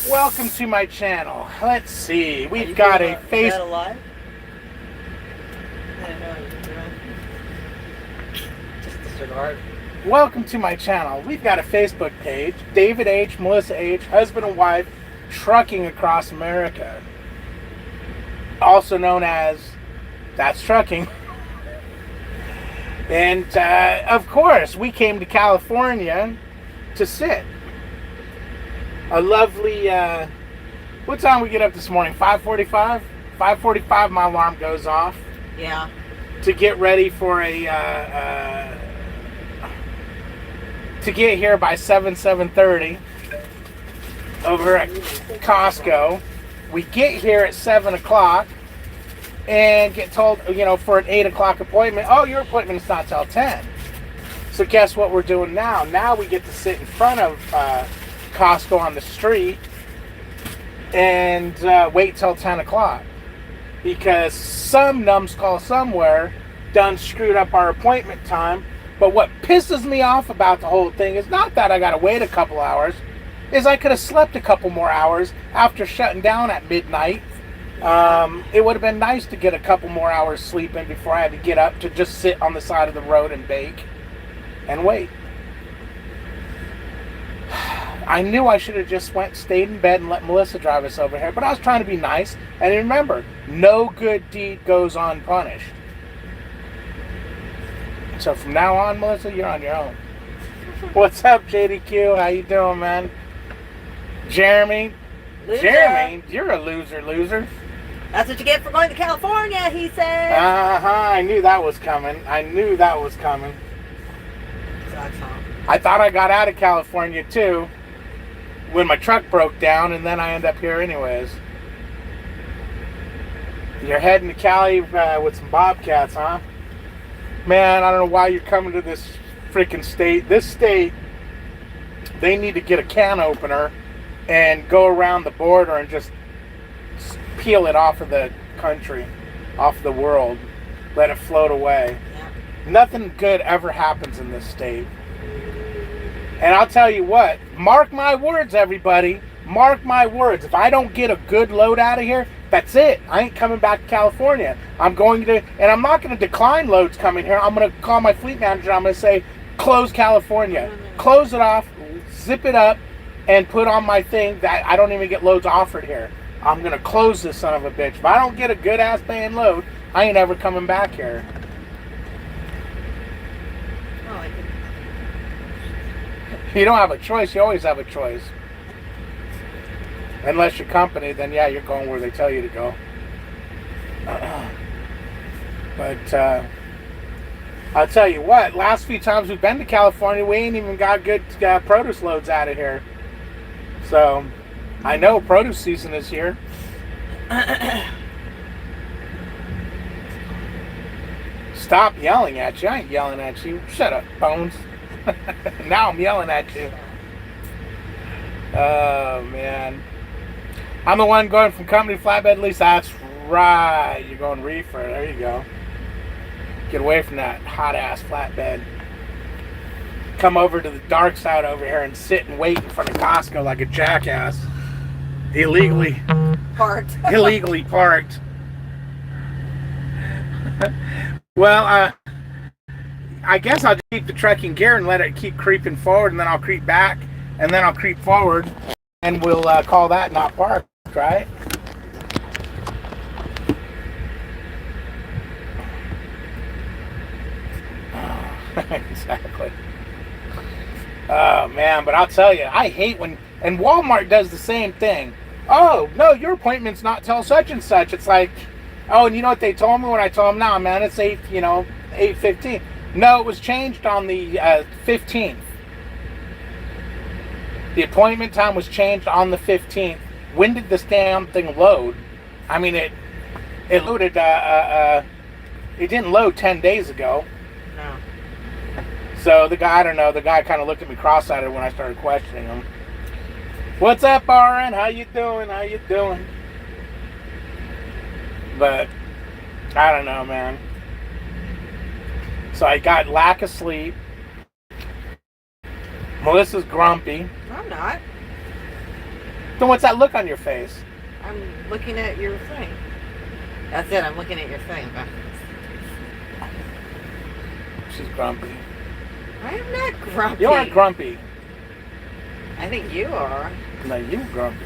Welcome to my channel. Let's see. We've got a face. Is that alive? I don't know what you're doing. Just disregard. Welcome to my channel. We've got a Facebook page. David H, Melissa H, husband and wife, trucking across America. Also known as That's Trucking. And of course, we came to California to sit. A lovely, what time we get up this morning? 5:45? 5:45 my alarm goes off. Yeah. To get ready for to get here by 7:30 over at Costco. We get here at 7 o'clock and get told, for an 8 o'clock appointment, oh, your appointment's not till 10. So guess what we're doing now? Now we get to sit in front of Costco on the street and wait till 10 o'clock because some numbskull somewhere done screwed up our appointment time. But what pisses me off about the whole thing is not that I gotta wait a couple hours, is I could have slept a couple more hours after shutting down at midnight. It would have been nice to get a couple more hours sleep in before I had to get up to just sit on the side of the road and bake and wait. I knew I should have just stayed in bed and let Melissa drive us over here, but I was trying to be nice. And remember, no good deed goes unpunished. So from now on, Melissa, you're on your own. What's up, JDQ? How you doing, man? Jeremy? Loser. Jeremy, you're a loser. That's what you get for going to California, he said. I knew that was coming. Sucks, huh? I thought I got out of California, too, when my truck broke down, and then I end up here anyways. You're heading to Cali with some bobcats, huh? Man, I don't know why you're coming to this freaking state. This state, they need to get a can opener and go around the border and just peel it off of the country, off the world. Let it float away. Yeah. Nothing good ever happens in this state. And I'll tell you what, mark my words, everybody. Mark my words. If I don't get a good load out of here, that's it. I ain't coming back to California. I'm not going to decline loads coming here. I'm going to call my fleet manager. I'm going to say, close California. Close it off, zip it up, and put on my thing that I don't even get loads offered here. I'm going to close this son of a bitch. If I don't get a good ass paying load, I ain't ever coming back here. Oh, I could. You don't have a choice. You always have a choice. Unless you're company, then yeah, you're going where they tell you to go. But I'll tell you what, last few times we've been to California, we ain't even got good produce loads out of here. So I know produce season is here. Stop yelling at you. I ain't yelling at you. Shut up, Bones. Now I'm yelling at you. Oh, man. I'm the one going from company flatbed lease. That's right. You're going reefer. There you go. Get away from that hot-ass flatbed. Come over to the dark side over here and sit and wait in front of Costco like a jackass. Illegally parked. Well, I guess I'll just keep the trekking gear and let it keep creeping forward, and then I'll creep back, and then I'll creep forward, and we'll call that not parked, right? Exactly. Oh, man, but I'll tell you, I hate when, and Walmart does the same thing. Oh, no, your appointment's not till such and such. It's like, oh, and you know what they told me when I told them, nah, man, it's 8:15. No, it was changed on the 15th. The appointment time was changed on the 15th. When did this damn thing load? I mean, it loaded, it didn't load 10 days ago. No. So the guy kind of looked at me cross-eyed when I started questioning him. What's up, RN? How you doing? But I don't know, man. So I got lack of sleep. Melissa's grumpy. I'm not. Then what's that look on your face? I'm looking at your thing. That's it. I'm looking at your thing. She's grumpy. I am not grumpy. You aren't grumpy. I think you are. No, you grumpy.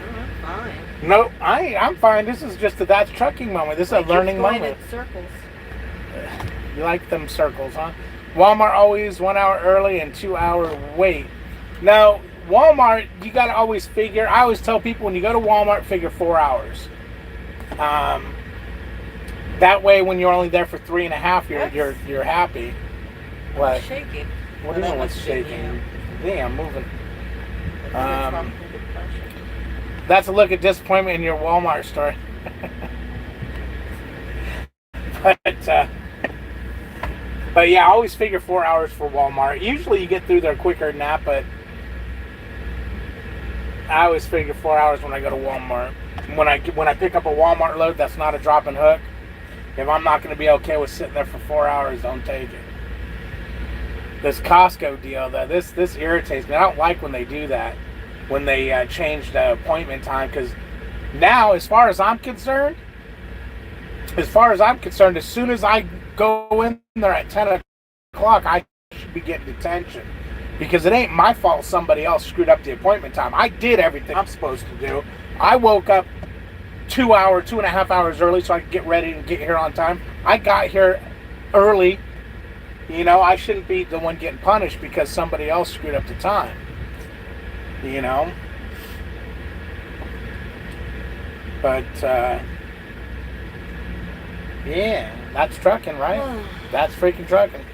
Oh, I'm fine. No, I'm fine. This is just a That's Trucking moment. This is a learning Going moment. in circles. You like them circles, huh? Walmart always 1 hour early and 2 hour wait. Now, Walmart, you got to always figure. I always tell people when you go to Walmart, figure 4 hours. That way, when you're only there for 3.5, you're happy. What? Shaking. What do you mean what's shaking? Damn, moving. That's a look at disappointment in your Walmart store. But yeah, I always figure 4 hours for Walmart. Usually you get through there quicker than that, but I always figure 4 hours when I go to Walmart. When I pick up a Walmart load that's not a drop and hook, if I'm not going to be okay with sitting there for 4 hours, don't take it. This Costco deal, though, this irritates me. I don't like when they do that, when they change the appointment time, because now, as far as I'm concerned, as soon as I go in there at 10 o'clock, I should be getting detention. Because it ain't my fault somebody else screwed up the appointment time. I did everything I'm supposed to do. I woke up 2.5 hours early so I could get ready and get here on time. I got here early. You know, I shouldn't be the one getting punished because somebody else screwed up the time. You know? But, yeah, that's trucking, right? That's freaking trucking.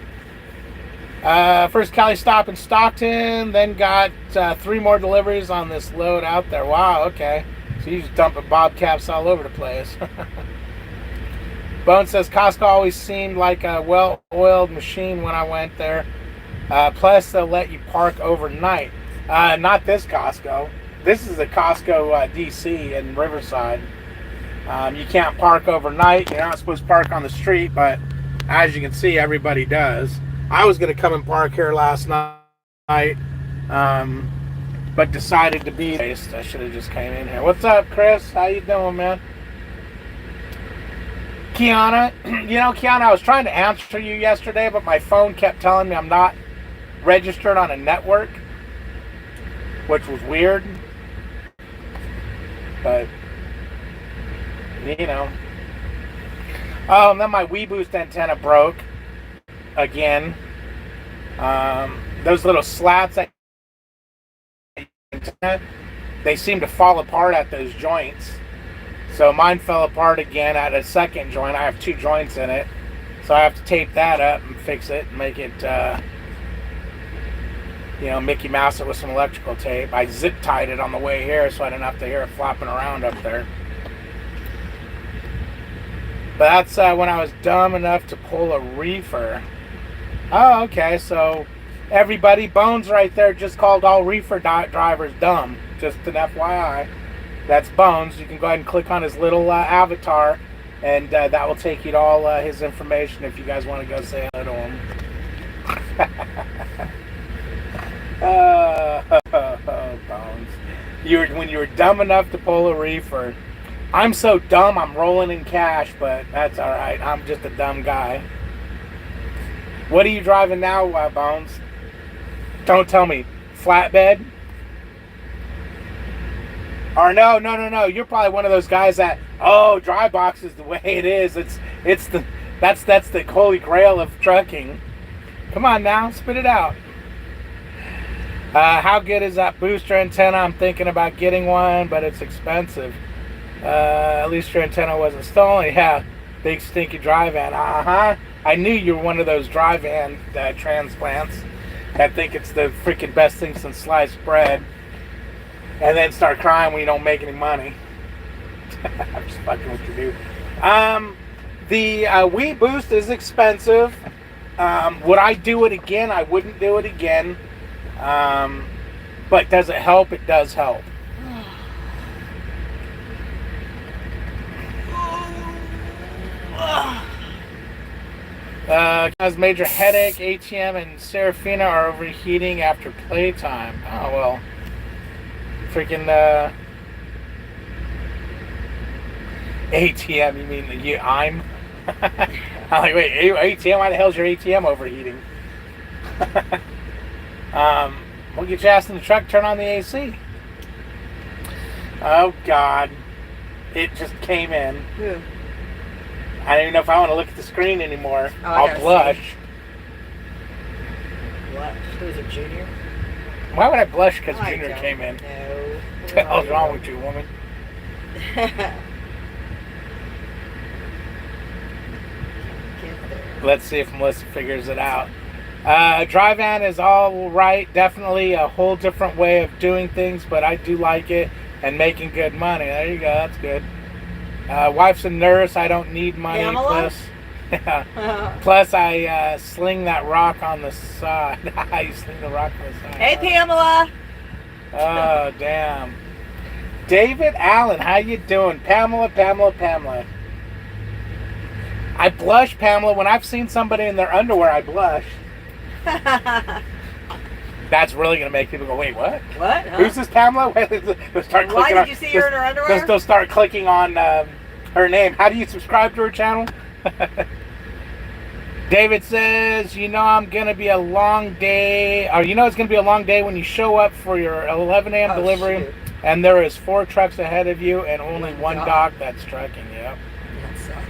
First Cali stop in Stockton, then got 3 more deliveries on this load out there. Wow, okay. So you just dumping bobcats all over the place. Bone says Costco always seemed like a well-oiled machine when I went there. Plus, they'll let you park overnight. Not this Costco. This is a Costco DC in Riverside. You can't park overnight. You're not supposed to park on the street, but as you can see, everybody does. I was going to come and park here last night, but decided to be. I should have just came in here. What's up, Chris? How you doing, man? Kiana, Kiana, I was trying to answer you yesterday, but my phone kept telling me I'm not registered on a network, which was weird. But, Oh, and then my WeBoost antenna broke again. Those little slats, they seem to fall apart at those joints. So mine fell apart again at a second joint. I have 2 joints in it. So I have to tape that up and fix it and make it, Mickey Mouse it with some electrical tape. I zip tied it on the way here so I didn't have to hear it flopping around up there. But that's when I was dumb enough to pull a reefer. Oh, okay. So everybody, Bones right there just called all reefer drivers dumb. Just an FYI. That's Bones. You can go ahead and click on his little avatar, and that will take you to all his information if you guys want to go say hello to him. Bones. When you were dumb enough to pull a reefer. I'm so dumb I'm rolling in cash, but that's alright. I'm just a dumb guy. What are you driving now, Bones? Don't tell me. Flatbed? Or no. You're probably one of those guys that, dry box is the way it is. That's the holy grail of trucking. Come on now, spit it out. How good is that booster antenna? I'm thinking about getting one, but it's expensive. At least your antenna wasn't stolen. Yeah, big stinky dry van. I knew you were one of those dry van transplants that think it's the freaking best thing since sliced bread. And then start crying when you don't make any money. I'm just fucking with you, dude. The WeBoost is expensive. Would I do it again? I wouldn't do it again. But does it help? It does help. Has major headache. ATM and Serafina are overheating after playtime. Oh well. freaking ATM. You mean I'm? I'm like, wait, ATM? Why the hell's your ATM overheating? We'll get your ass in the truck, turn on the AC. Oh, God. It just came in. Who? I don't even know if I want to look at the screen anymore. Oh, I I'll gotta blush. What? Who is it, Junior? Why would I blush because I Junior don't came in? know. What the hell's wrong with you, woman? Get there. Let's see if Melissa figures it out. Dry van is all right. Definitely a whole different way of doing things, but I do like it and making good money. There you go. That's good. Wife's a nurse. I don't need money. Pamela? Plus, I sling that rock on the side. I sling the rock on the side. Hey, Pamela. Oh, damn. David Allen, how you doing? Pamela. I blush, Pamela. When I've seen somebody in their underwear, I blush. That's really going to make people go, wait, what? What? Huh? Who's this Pamela? Wait, let's start Why clicking did you see her in her underwear? They'll start clicking on her name. How do you subscribe to her channel? David says, I'm going to be a long day, or it's going to be a long day when you show up for your 11 a.m. delivery, shoot. and there is 4 trucks ahead of you and only One one dog. dog that's trucking you. That sucks.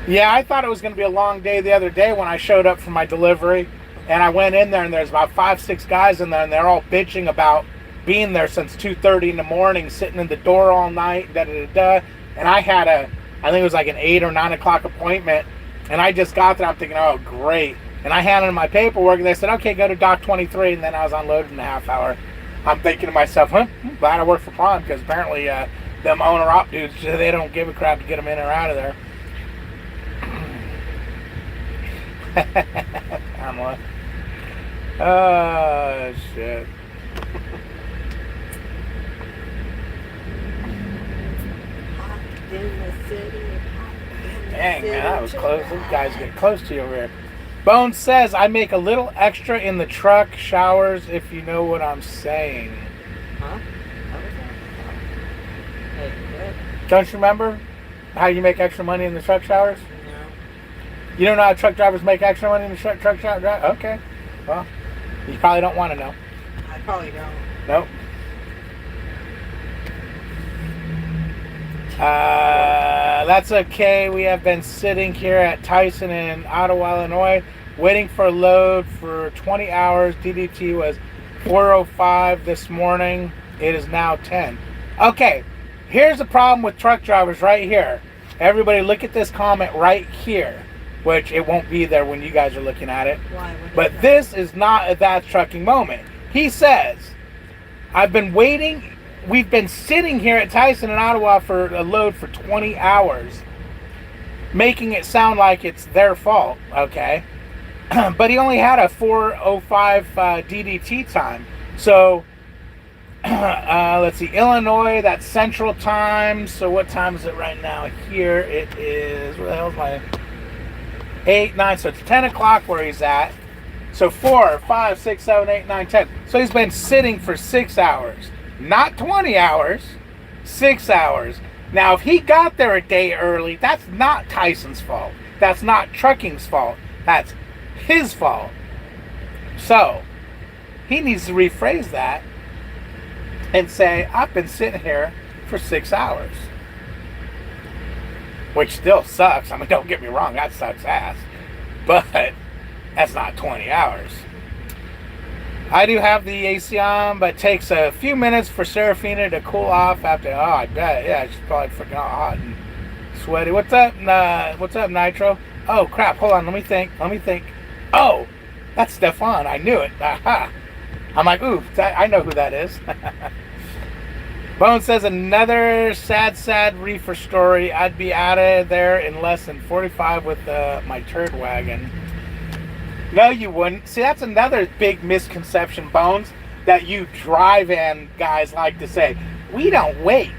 Yeah, I thought it was going to be a long day the other day when I showed up for my delivery, and I went in there, and there's about 5-6 guys in there, and they're all bitching about being there since 2:30 in the morning, sitting in the door all night, da-da-da-da. And I had I think it was like an 8 or 9 o'clock appointment, and I just got there. I'm thinking, oh, great. And I handed them my paperwork, and they said, okay, go to dock 23, and then I was unloaded in a half hour. I'm thinking to myself, I'm glad I work for Prime, because apparently them owner-op dudes, they don't give a crap to get them in or out of there. Pamela. Oh, shit. Hot in the city. Hot in the Dang, city man, that was close. Those tonight. guys get close to you over here. Bones says, I make a little extra in the truck showers, if you know what I'm saying. Huh? What was that? Hey, what? Don't you remember how you make extra money in the truck showers? No. You don't know how truck drivers make extra money in the truck shower? Okay. Well, you probably don't want to know. I probably don't. Nope. That's okay. We have been sitting here at Tyson in Ottawa, Illinois, waiting for a load for 20 hours. DDT was 4:05 this morning. It is now 10. Okay, here's the problem with truck drivers right here. Everybody look at this comment right here, which it won't be there when you guys are looking at it. Why? What is But that? this is not a That's Trucking moment. He says, I've been waiting. We've been sitting here at Tyson in Ottawa for a load for 20 hours, making it sound like it's their fault, okay? But he only had a 4:05 DDT time. So, let's see, Illinois, that's Central Time. So what time is it right now? Here it is, where the hell's my 8, 9, so it's 10 o'clock where he's at. So 4, 5, 6, 7, 8, 9, 10. So he's been sitting for 6 hours. Not 20 hours, 6 hours. Now, if he got there a day early, that's not Tyson's fault. That's not trucking's fault. That's his fault. So, he needs to rephrase that and say, I've been sitting here for 6 hours. Which still sucks. I mean, don't get me wrong, that sucks ass. But that's not 20 hours. I do have the AC on, but it takes a few minutes for Serafina to cool off after. Oh, I bet. Yeah, she's probably freaking hot and sweaty. What's up, Nitro? Oh, crap. Hold on. Let me think. Oh, that's Stefan. I knew it. Aha. I'm like, ooh, I know who that is. Bone says, another sad reefer story. I'd be out of there in less than 45 with my turd wagon. No, you wouldn't. See, that's another big misconception, Bones, that you drive-in guys like to say. We don't wait.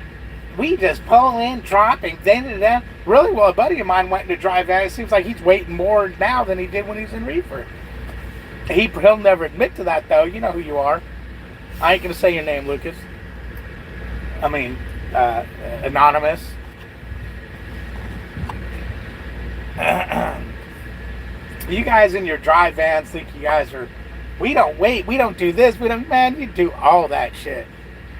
We just pull in, drop, and da-da-da. Really? Well, a buddy of mine went into drive-in. It seems like he's waiting more now than he did when he was in reefer. He'll never admit to that, though. You know who you are. I ain't gonna say your name, Lucas. I mean, anonymous. You guys in your dry vans think you guys are. We don't wait. We don't do this. We don't. Man, you do all that shit.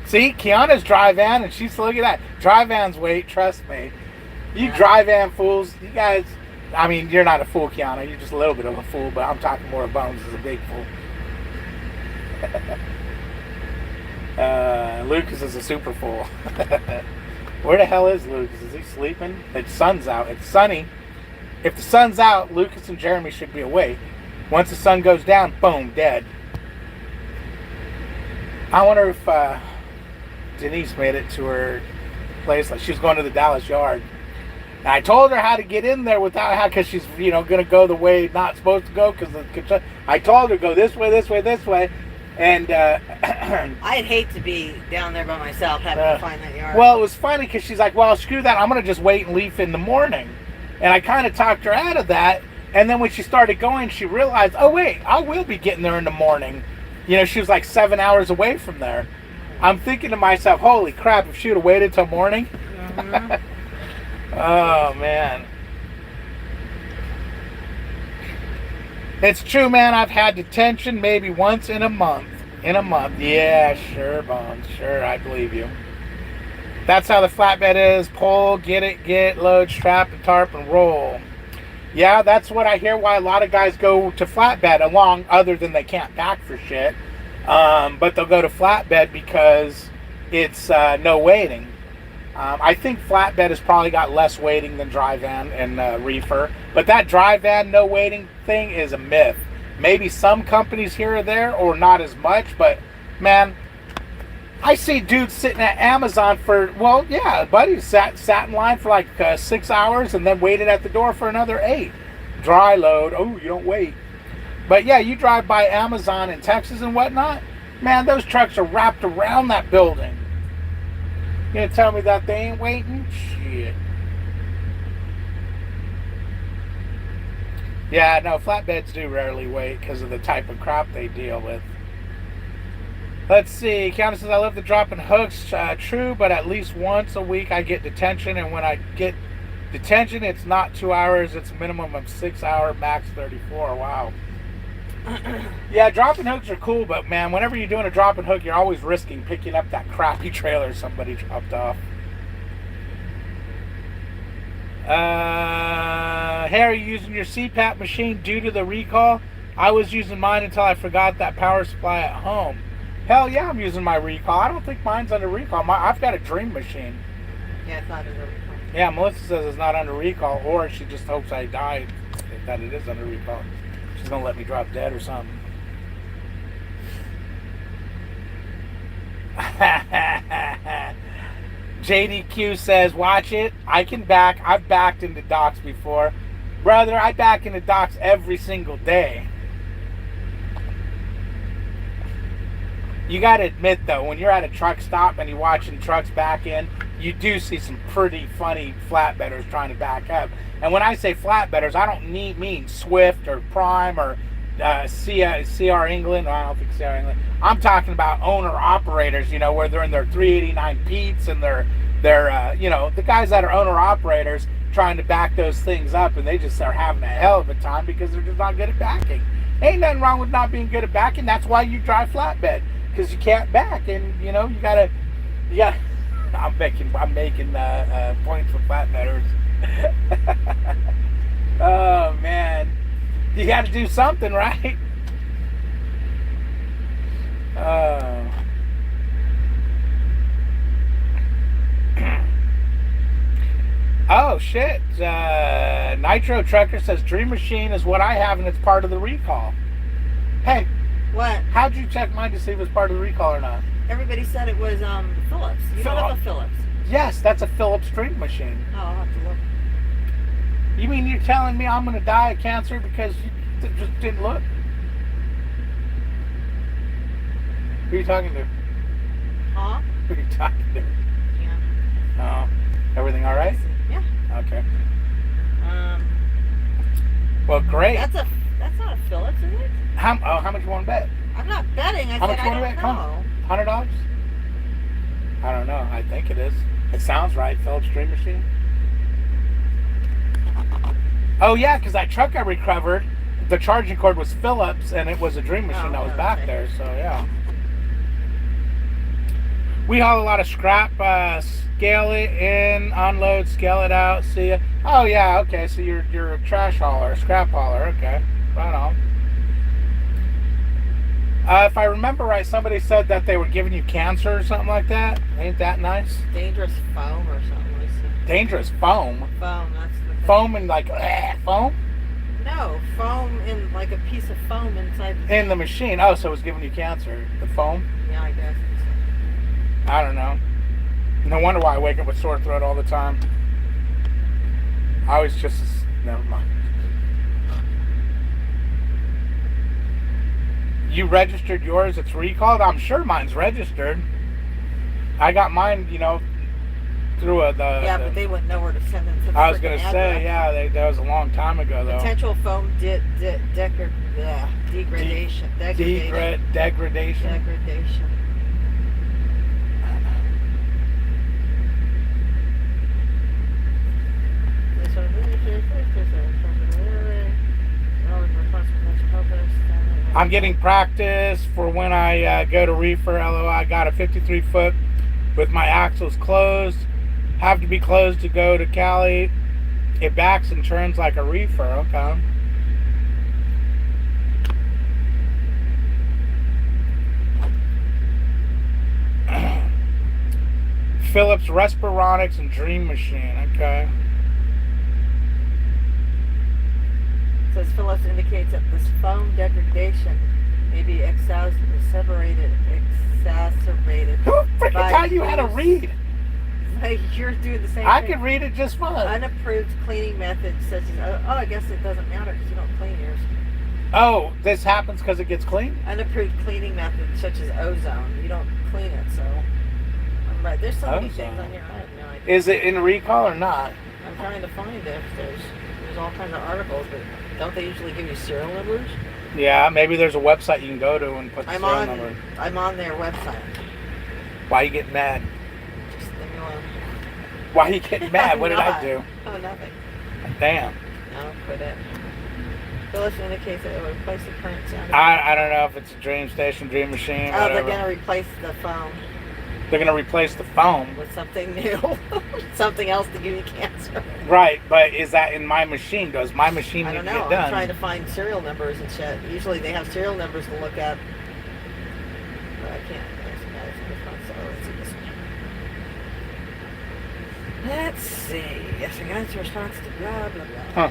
See, Kiana's dry van, and she's looking at that. Dry vans wait. Trust me. You dry van fools. You guys. I mean, you're not a fool, Kiana. You're just a little bit of a fool. But I'm talking more of Bones as a big fool. Lucas is a super fool. Where the hell is Lucas? Is he sleeping? The sun's out. It's sunny. If the sun's out, Lucas and Jeremy should be awake. Once the sun goes down, boom, dead. I wonder if Denise made it to her place. Like, she was going to the Dallas yard. And I told her how to get in there without how, because she's, going to go the way not supposed to go. Because I told her, go this way, this way, this way. And I'd hate to be down there by myself having to find that yard. Well, it was funny because she's like, well, screw that. I'm going to just wait and leave in the morning. And I kind of talked her out of that. And then when she started going, she realized, oh, wait, I will be getting there in the morning. She was like 7 hours away from there. I'm thinking to myself, holy crap, if she would have waited till morning. Mm-hmm. Oh, man. It's true, man. I've had detention maybe once in a month. Yeah, sure, Bones. Sure, I believe you. That's how the flatbed is. Pull, get, load, strap, and tarp, and roll. Yeah, that's what I hear why a lot of guys go to flatbed along, other than they can't pack for shit. But they'll go to flatbed because it's no waiting. I think flatbed has probably got less waiting than dry van and reefer. But that dry van no waiting thing is a myth. Maybe some companies here or there, or not as much. But, man, I see dudes sitting at Amazon for, well, yeah, buddy sat in line for like 6 hours and then waited at the door for another 8. Dry load. Oh, you don't wait. But, yeah, you drive by Amazon in Texas and whatnot. Man, those trucks are wrapped around that building. You gonna tell me that they ain't waiting? Shit. Yeah, no, flatbeds do rarely wait because of the type of crop they deal with. Let's see. Kiana says, I love the dropping hooks. True, but at least once a week I get detention. And when I get detention, it's not 2 hours. It's a minimum of 6 hour, max 34. Wow. Yeah, dropping hooks are cool, but man, whenever you're doing a dropping hook, you're always risking picking up that crappy trailer somebody dropped off. Hey, are you using your CPAP machine due to the recall? I was using mine until I forgot that power supply at home. Hell yeah, I'm using my recall. I don't think mine's under recall. I've got a Dream machine. Yeah, it's not under recall. Yeah, Melissa says it's not under recall, or she just hopes I die that it is under recall. She's gonna let me drop dead or something. JDQ says, watch it. I can back. I've backed into docks before. Brother, I back into docks every single day. You gotta admit though, when you're at a truck stop and you're watching trucks back in, you do see some pretty funny flatbedders trying to back up. And when I say flatbedders, I don't mean Swift or Prime or CR England. I don't think CR England. I'm talking about owner-operators, where they're in their 389 Pete's and they're the guys that are owner-operators trying to back those things up, and they just are having a hell of a time because they're just not good at backing. Ain't nothing wrong with not being good at backing. That's why you drive flatbed, because you can't back, and you gotta. I'm making points for flatbedders. Oh man, you got to do something, right? Oh shit! Nitro Trucker says Dream Machine is what I have, and it's part of the recall. Hey, what? How'd you check mine to see if it was part of the recall or not? Everybody said it was Philips. You know about Philips? Yes, that's a Philips Dream Machine. Oh, I'll have to look. You mean you're telling me I'm going to die of cancer because you just didn't look? Who are you talking to? Huh? Who are you talking to? Yeah. Oh, everything all right? Yeah. Okay. Well, great. That's not a Philips, is it? How much you want to bet? I'm not betting. I How said much I you want to don't bet? know. Come $100? I don't know. I think it is. It sounds right. Phillips Dream Machine. Oh yeah, because that truck I recovered, the charging cord was Phillips, and it was a Dream Machine that was back there. So yeah. We haul a lot of scrap. Scale it in, unload, scale it out. See ya. Oh yeah. Okay. So you're a trash hauler, a scrap hauler. Okay. Right on. If I remember right, somebody said that they were giving you cancer or something like that. Ain't that nice? Dangerous foam or something. Lisa. Dangerous foam. Foam, that's the thing. Foam and like foam? No, foam in like a piece of foam inside the In the machine. Oh, so it was giving you cancer. The foam? Yeah, I guess. I don't know. No wonder why I wake up with sore throat all the time. I was just... Never mind. You registered yours? It's recalled? I'm sure mine's registered. I got mine, through but they wouldn't know where to send it to. I was going to say, yeah, that was a long time ago, though. Potential foam degradation. Degradation. I'm getting practice for when I go to reefer. LOI, I got a 53-foot with my axles closed. Have to be closed to go to Cali. It backs and turns like a reefer. Okay. Phillips Respironics and Dream Machine. Okay. Says Phillips indicates that this foam degradation may be exacerbated. Who freaking taught you how to read? Like you're doing the same I thing. can read it just fine. Unapproved cleaning methods such as I guess it doesn't matter because you don't clean yours. Oh, this happens because it gets clean? Unapproved cleaning methods such as ozone. You don't clean it, so I'm right. There's so many things on here. I have no idea. Is it in recall or not? I'm trying to find it. There's all kinds of articles, but don't they usually give you serial numbers? Yeah, maybe there's a website you can go to and put the serial number. I'm on their website. Why are you getting mad? Just leave me alone. Why are you getting mad? What did I do? Oh, nothing. Damn. No, quit it. Phillips indicates that it will replace the current sound. I don't know if it's a Dream Station, Dream Machine, Oh, whatever. they're going to replace the foam. They're going to replace the foam. With something new. Something else to give you cancer. Right, but is that in my machine? Does my machine need to get done? I don't know. I'm trying to find serial numbers and shit. Usually they have serial numbers to look at. But I can't. Let's see. Yes, I got a response to blah, blah, blah. Huh.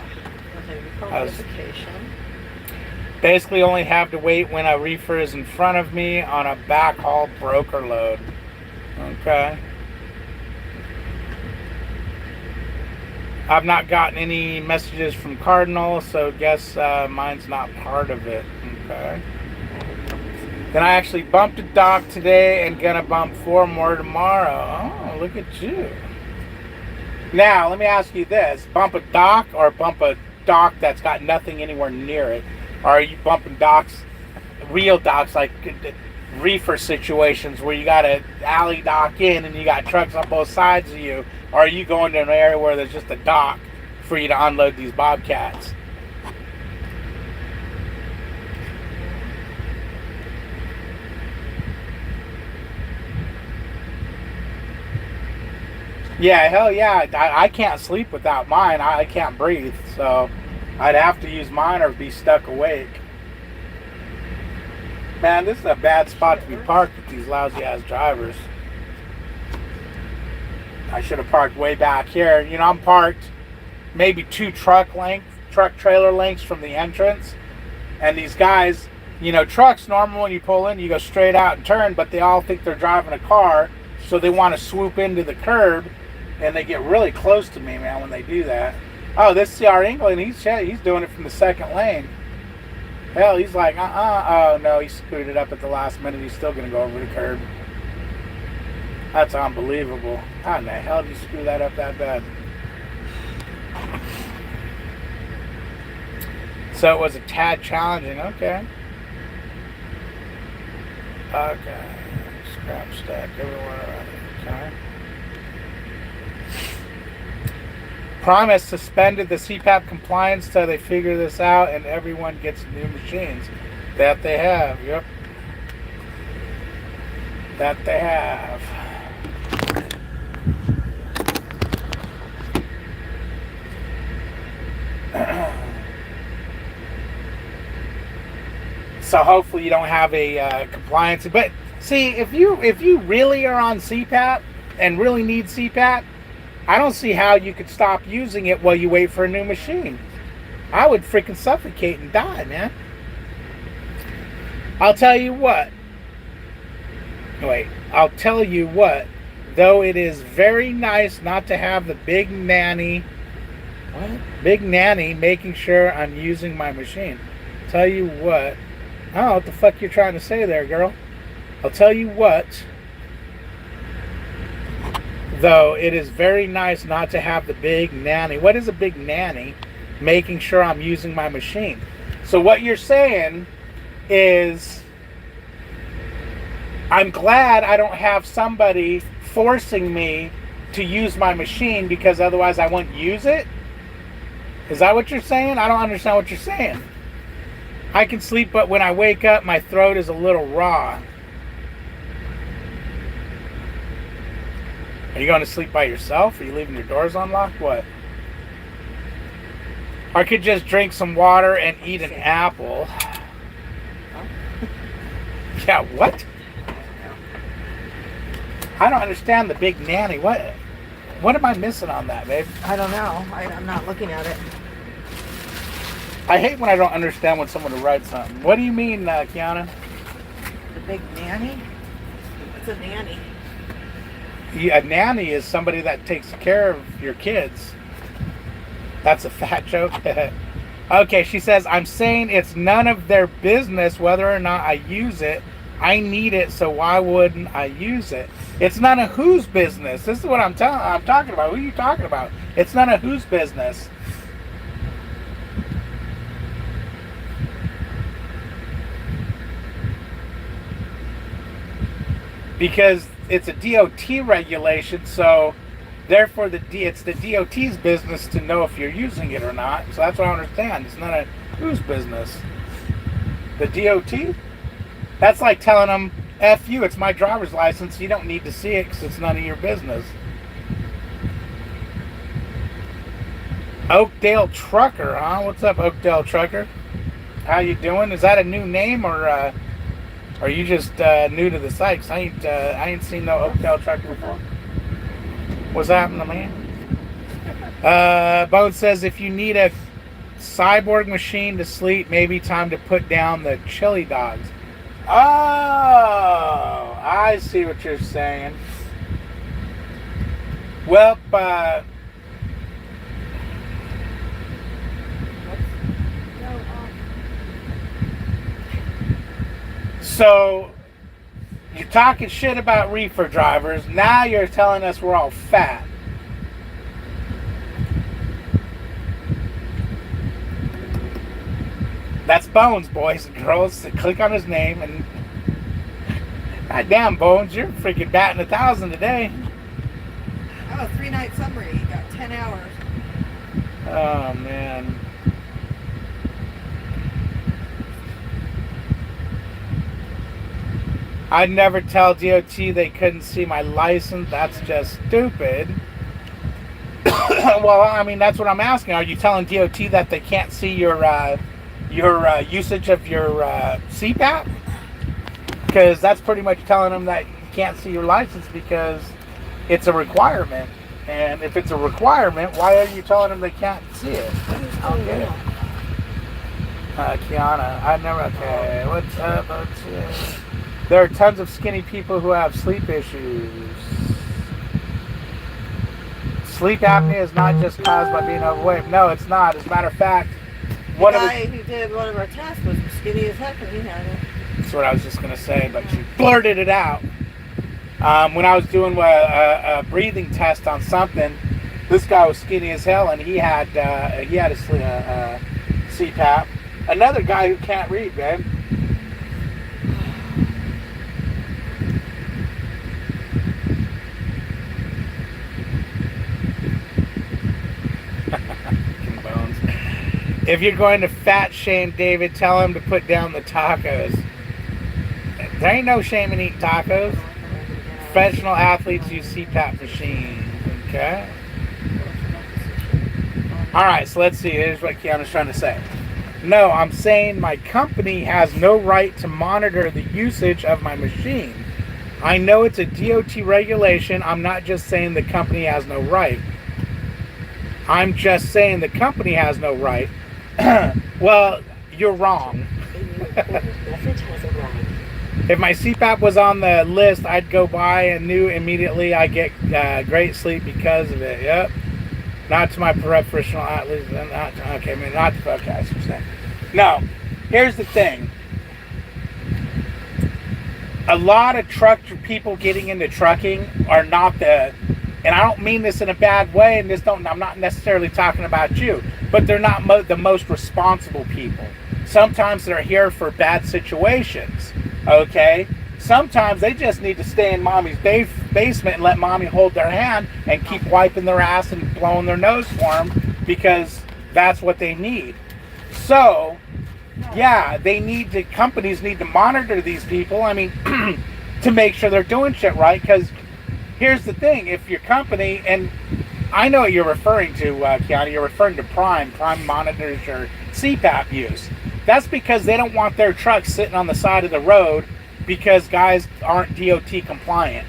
Okay, recall notification. Basically only have to wait when a reefer is in front of me on a backhaul broker load. Okay. I've not gotten any messages from Cardinal, so guess mine's not part of it. Okay. Then I actually bumped a dock today and gonna bump 4 more tomorrow. Oh, look at you. Now, let me ask you this. Bump a dock or bump a dock that's got nothing anywhere near it? Or are you bumping docks, real docks, like reefer situations where you got an alley dock in and you got trucks on both sides of you? Or are you going to an area where there's just a dock for you to unload these Bobcats? Yeah, hell yeah. I can't sleep without mine. I can't breathe. So I'd have to use mine or be stuck awake. Man, this is a bad spot to be parked with these lousy ass drivers. I should have parked way back here. You know, I'm parked maybe 2 truck trailer lengths from the entrance. And these guys, you know, trucks normal when you pull in, you go straight out and turn, but they all think they're driving a car, so they want to swoop into the curb, and they get really close to me, man, when they do that. Oh, this is CR England. He's doing it from the second lane. Hell, he's like, oh no, he screwed it up at the last minute. He's still gonna go over the curb. That's unbelievable. How in the hell did you screw that up that bad? So it was a tad challenging. Okay. crap stack everywhere. Okay. Promise suspended the CPAP compliance till they figure this out and everyone gets new machines. That they have. Yep. That they have. So hopefully you don't have a compliance. But see, if you really are on CPAP and really need CPAP, I don't see how you could stop using it while you wait for a new machine. I would freaking suffocate and die, man. I'll tell you what. Wait, I'll tell you what. Though it is very nice not to have the big nanny. What? Big nanny making sure I'm using my machine. Tell you what. I don't know what the fuck you're trying to say there, girl. I'll tell you what. Though it is very nice not to have the big nanny. What is a big nanny? Making sure I'm using my machine. So what you're saying is, I'm glad I don't have somebody forcing me to use my machine because otherwise I wouldn't use it? Is that what you're saying? I don't understand what you're saying. I can sleep, but when I wake up, my throat is a little raw. Are you going to sleep by yourself? Are you leaving your doors unlocked? What? I could just drink some water and eat an apple. Yeah, what? I don't understand the big nanny. What am I missing on that, babe? I don't know. I'm not looking at it. I hate when I don't understand when someone writes something. What do you mean, Kiana? The big nanny? What's a nanny? A nanny is somebody that takes care of your kids. That's a fat joke. Okay, she says, I'm saying it's none of their business whether or not I use it. I need it, so why wouldn't I use it? It's none of whose business. This is what I'm talking about. Who are you talking about? It's none of whose business. Because it's a DOT regulation, so therefore it's the DOT's business to know if you're using it or not. So that's what I understand. It's none of whose business. The DOT? That's like telling them, F you, it's my driver's license. You don't need to see it because it's none of your business. Oakdale Trucker, huh? What's up, Oakdale Trucker? How you doing? Is that a new name or are you just new to the site? 'Cause I ain't seen no Oakdale Trucker before. What's happening, man? Bone says if you need a cyborg machine to sleep, maybe time to put down the chili dogs. Oh, I see what you're saying. Well, so you're talking shit about reefer drivers. Now you're telling us we're all fat. That's Bones, boys and girls. So click on his name and goddamn, Bones, you're freaking batting 1,000 today. Oh, 3-night summary. You got 10 hours. Oh man. I'd never tell DOT they couldn't see my license. That's just stupid. Well, I mean, that's what I'm asking. Are you telling DOT that they can't see your usage of your CPAP? Because that's pretty much telling them that you can't see your license because it's a requirement. And if it's a requirement, why are you telling them they can't see it? I don't get it. Kiana, I've never. Okay, what's up? There are tons of skinny people who have sleep issues. Sleep apnea is not just caused by being overweight. No, it's not. As a matter of fact, the guy who did one of our tests was skinny as heck when he had it. That's what I was just going to say, but she blurted it out. When I was doing a breathing test on something, this guy was skinny as hell, and he had a CPAP. Another guy who can't read, babe. If you're going to fat shame David, tell him to put down the tacos. There ain't no shame in eating tacos. Professional athletes use CPAP machines. Okay. All right, so let's see. Here's what Keanu's trying to say. No, I'm saying my company has no right to monitor the usage of my machine. I know it's a DOT regulation. I'm not just saying the company has no right. I'm just saying the company has no right. Well, you're wrong. If my CPAP was on the list, I'd go by and knew immediately I get great sleep because of it. Yep. Not to my professional athletes. Okay, I mean, not to okay. No, here's the thing. A lot of people getting into trucking are not the, and I don't mean this in a bad way, and I'm not necessarily talking about you, but they're not the most responsible people. Sometimes they're here for bad situations, okay? Sometimes they just need to stay in mommy's basement and let mommy hold their hand and keep wiping their ass and blowing their nose for them because that's what they need. So, yeah, companies need to monitor these people, I mean, to make sure they're doing shit right, because here's the thing, if your company, and I know what you're referring to, Keanu, you're referring to Prime monitors your CPAP use. That's because they don't want their trucks sitting on the side of the road because guys aren't DOT compliant.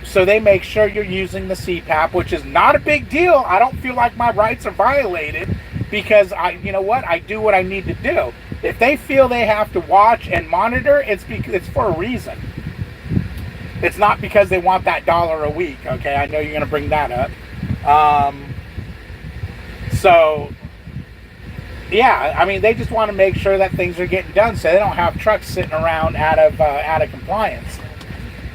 So they make sure you're using the CPAP, which is not a big deal. I don't feel like my rights are violated because you know what? I do what I need to do. If they feel they have to watch and monitor, it's for a reason. It's not because they want that $1 a week. Okay, I know you're going to bring that up. So, yeah, I mean, they just want to make sure that things are getting done so they don't have trucks sitting around out of compliance.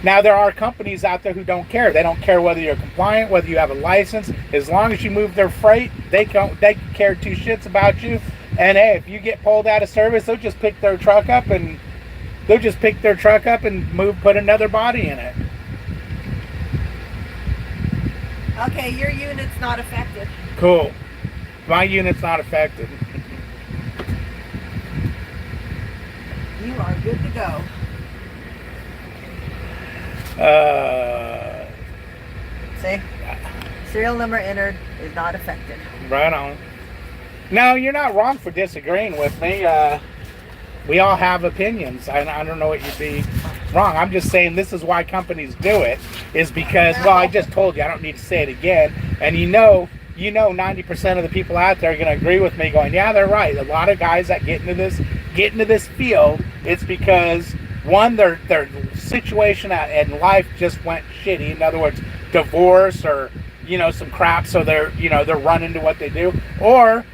Now, there are companies out there who don't care. They don't care whether you're compliant, whether you have a license. As long as you move their freight, they care two shits about you. And hey, if you get pulled out of service, they'll just pick their truck up and put another body in it. Okay, your unit's not affected. Cool. My unit's not affected. You are good to go. See? Serial number entered is not affected. Right on. No, you're not wrong for disagreeing with me. We all have opinions. I don't know what you'd be wrong. I'm just saying this is why companies do it, is because, well, I just told you, I don't need to say it again. And you know 90% of the people out there are going to agree with me going, yeah, they're right. A lot of guys that get into this field, it's because, one, their situation in life just went shitty. In other words, divorce or, some crap, so they're running to what they do. Or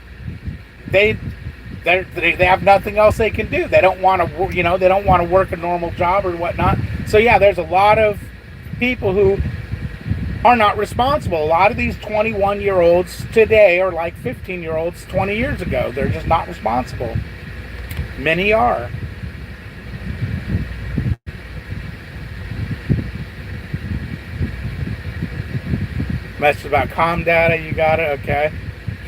they have nothing else they can do. They don't want to, they don't want to work a normal job or whatnot. So yeah, there's a lot of people who are not responsible. A lot of these 21-year-olds today are like 15-year-olds 20 years ago. They're just not responsible. Many are. Message about comm data, you got it, okay.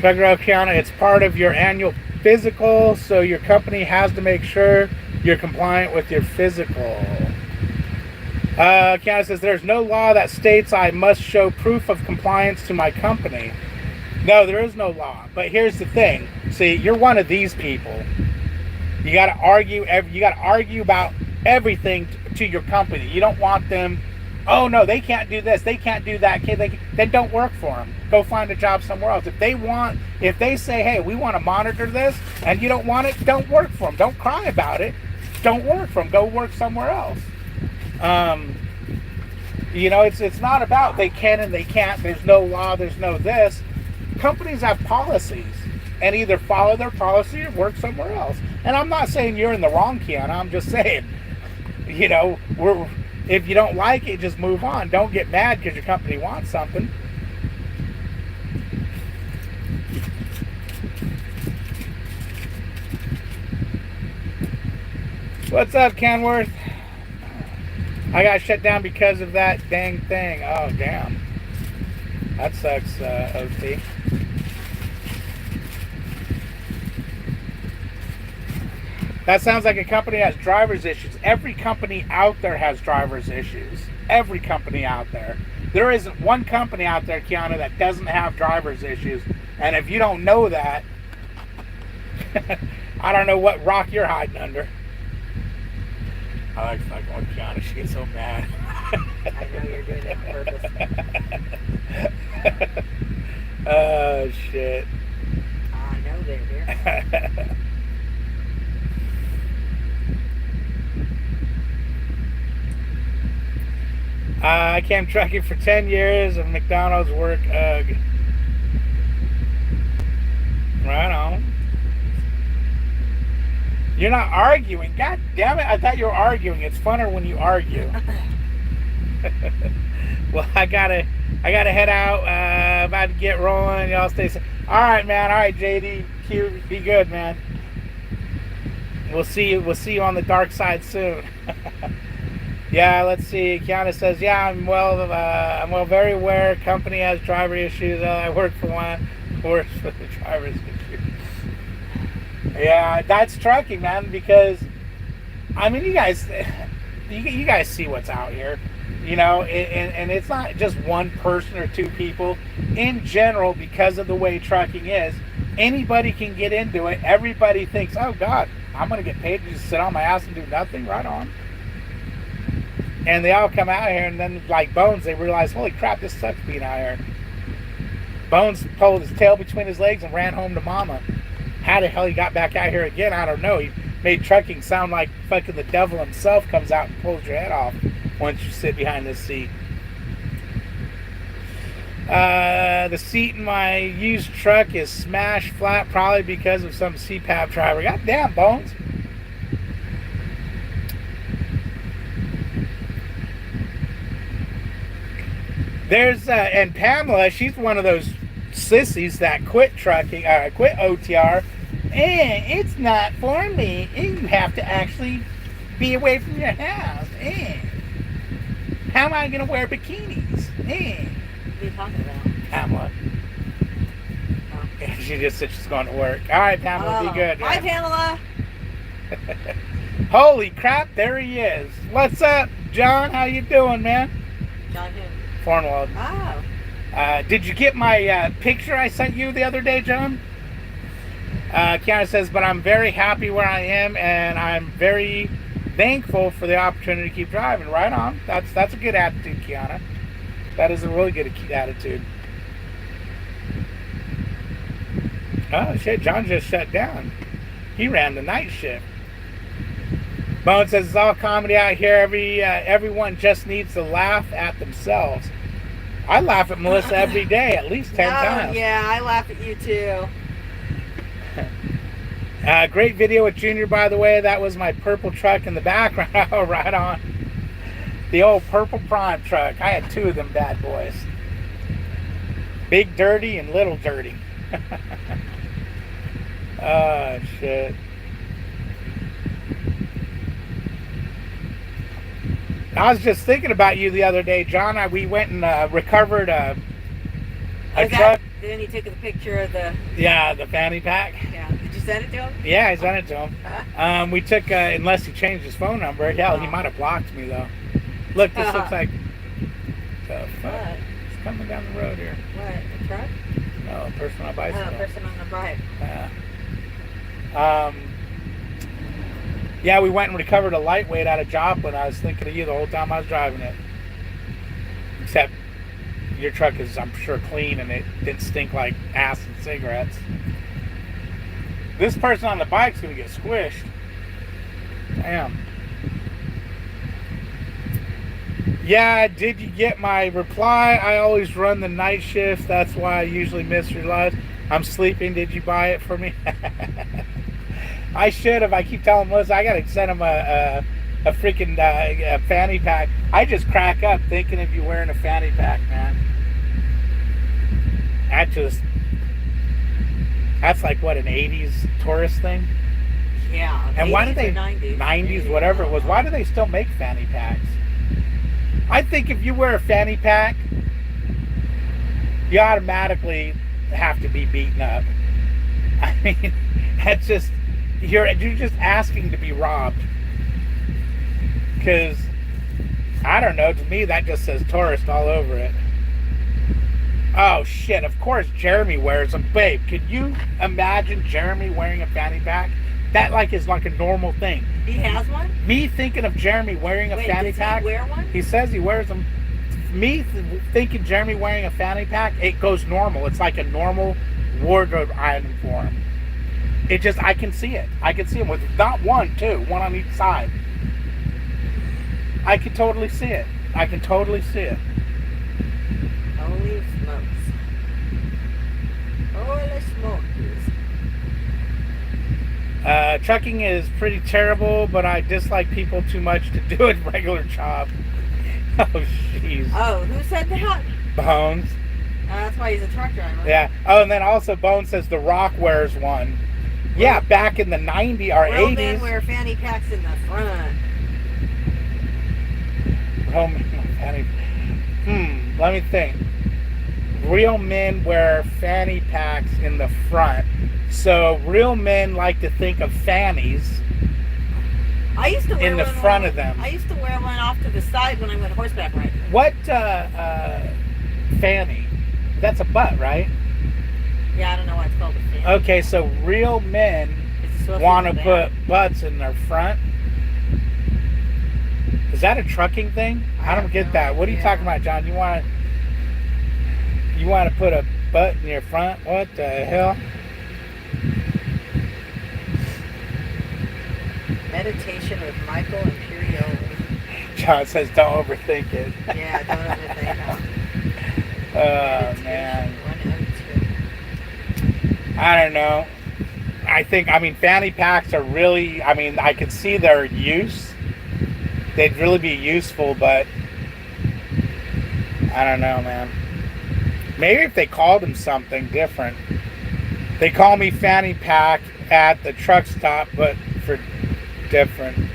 Federal County, it's part of your annual physical, so your company has to make sure you're compliant with your physical. County says there's no law that states I must show proof of compliance to my company. No, there is no law. But here's the thing. See, you're one of these people. You got to argue. You got to argue about everything to your company. You don't want them. Oh no, they can't do this. They can't do that. Then don't work for them. Go find a job somewhere else. If they say, hey, we want to monitor this, and you don't want it, don't work for them. Don't cry about it. Don't work for them. Go work somewhere else. It's not about they can and they can't. There's no law. There's no this. Companies have policies, and either follow their policy or work somewhere else. And I'm not saying you're in the wrong, Keanu. I'm just saying, if you don't like it, just move on. Don't get mad because your company wants something. What's up, Kenworth? I got shut down because of that dang thing. Oh, damn. That sucks, OT. That sounds like a company that has driver's issues. Every company out there has driver's issues. Every company out there. There isn't one company out there, Kiana, that doesn't have driver's issues. And if you don't know that, I don't know what rock you're hiding under. I like fucking with Kiana. She gets so mad. I know you're doing it on purpose. Oh, shit. I know they're here. I came trucking for 10 years of McDonald's work. Ugh. Right on. You're not arguing. God damn it. I thought you were arguing. It's funner when you argue. Well, I gotta head out. About to get rolling. Y'all stay safe. All right, man. All right, JD. Q, be good, man. We'll see you on the dark side soon. Yeah, let's see. Kiana says, yeah, I'm very aware. Company has driver issues. I work for one. Works for the driver's issues. Yeah, that's trucking, man. Because I mean, you guys see what's out here, you know, and it's not just one person or two people. In general, because of the way trucking is, anybody can get into it. Everybody thinks, oh God, I'm gonna get paid to just sit on my ass and do nothing. Right on. And they all come out here, and then, like Bones, they realize, holy crap, this sucks being out here. Bones pulled his tail between his legs and ran home to mama. How the hell he got back out here again, I don't know. He made trucking sound like fucking the devil himself comes out and pulls your head off once you sit behind this seat. The seat in my used truck is smashed flat, probably because of some CPAP driver. God damn, Bones. There's and Pamela, she's one of those sissies that quit trucking, quit OTR, and it's not for me. And you have to actually be away from your house. And how am I going to wear bikinis? And What are you talking about? Pamela, Oh. she just said she's going to work. All right, Pamela, be good. Bye, Yeah. Pamela. Holy crap, there he is. What's up, John? How you doing, man? John who? Cornwall. Oh. Did you get my picture I sent you the other day, John? Kiana says, but I'm very happy where I am, and I'm very thankful for the opportunity to keep driving. Right on. That's a good attitude, Kiana. That is a really good attitude. Oh, shit. John just shut down. He ran the night shift. Bone says, it's all comedy out here. Everyone just needs to laugh at themselves. I laugh at Melissa every day, at least 10 times. Yeah, I laugh at you too. Great video with Junior, by the way. That was my purple truck in the background. Oh, right on. The old purple Prime truck. I had two of them bad boys. Big Dirty and Little Dirty. Oh, shit. I was just thinking about you the other day, John. We went and recovered a truck. Then he took a picture of the... Yeah, the fanny pack. Yeah. Did you send it to him? Yeah, I sent it to him. We took, unless he changed his phone number. Hell, he might have blocked me, though. Look, this looks like... The fuck? What? It's coming down the road here. What? A truck? No, a person on a bicycle. Oh, a person on the bike. Yeah. Yeah, we went and recovered a lightweight out of Joplin. I was thinking of you the whole time I was driving it. Except your truck is, I'm sure, clean and it didn't stink like ass and cigarettes. This person on the bike's going to get squished. Damn. Yeah, did you get my reply? I always run the night shift. That's why I usually miss your live. I'm sleeping. Did you buy it for me? I should have. I keep telling Melissa I gotta send him a freaking a fanny pack. I just crack up thinking of you wearing a fanny pack, man. That's like what, an 80s tourist thing? Yeah. And why do they 90s? 90s, whatever it was? Why do they still make fanny packs? I think if you wear a fanny pack, you automatically have to be beaten up. I mean, that's just. you're just asking to be robbed. Because, I don't know, to me that just says tourist all over it. Oh shit, of course Jeremy wears them. Babe, could you imagine Jeremy wearing a fanny pack? That is like a normal thing. He has one? Me thinking of Jeremy wearing a fanny pack. Does he wear one? He says he wears them. Me thinking Jeremy wearing a fanny pack, it goes normal. It's like a normal wardrobe item for him. It just, I can see it. I can see him with not one, two, one on each side. I can totally see it. I can totally see it. Holy smokes. Holy smokes. Trucking is pretty terrible, but I dislike people too much to do a regular job. Oh, jeez. Oh, who said that? Bones. That's why he's a truck driver. Yeah. Oh, and then also Bones says The Rock wears one. Yeah, back in the 90s or 80s. Real men wear fanny packs in the front. Oh, fanny. Let me think. Real men wear fanny packs in the front. So real men like to think of fannies I used to wear in the one front of them. I used to wear one off to the side when I went horseback riding. What fanny? That's a butt, right? Yeah, I don't know why it's called a fanny. Okay, so real men want to put butts in their front. Is that a trucking thing? I don't get that. What are you talking about, John? You want to put a butt in your front? What the hell? Meditation with Michael Imperioli. John says, don't overthink it. Yeah, don't overthink it. Oh, man. I don't know. I mean, fanny packs are really, I could see their use. They'd really be useful, but I don't know, man. Maybe if they called them something different. They call me fanny pack at the truck stop, but for different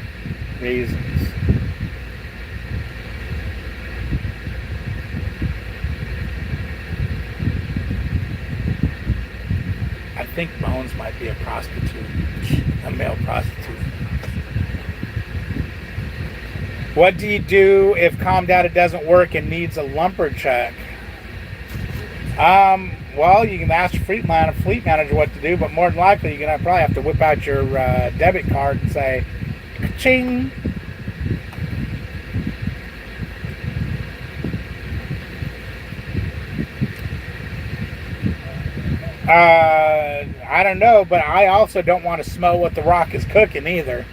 reasons. I think Bones might be a prostitute, a male prostitute. What do you do if Calm Data doesn't work and needs a lumper check? Well, you can ask Fleet Manager what to do, but more than likely you're going to probably have to whip out your debit card and say, ka-ching. I don't know, but I also don't want to smell what The Rock is cooking either.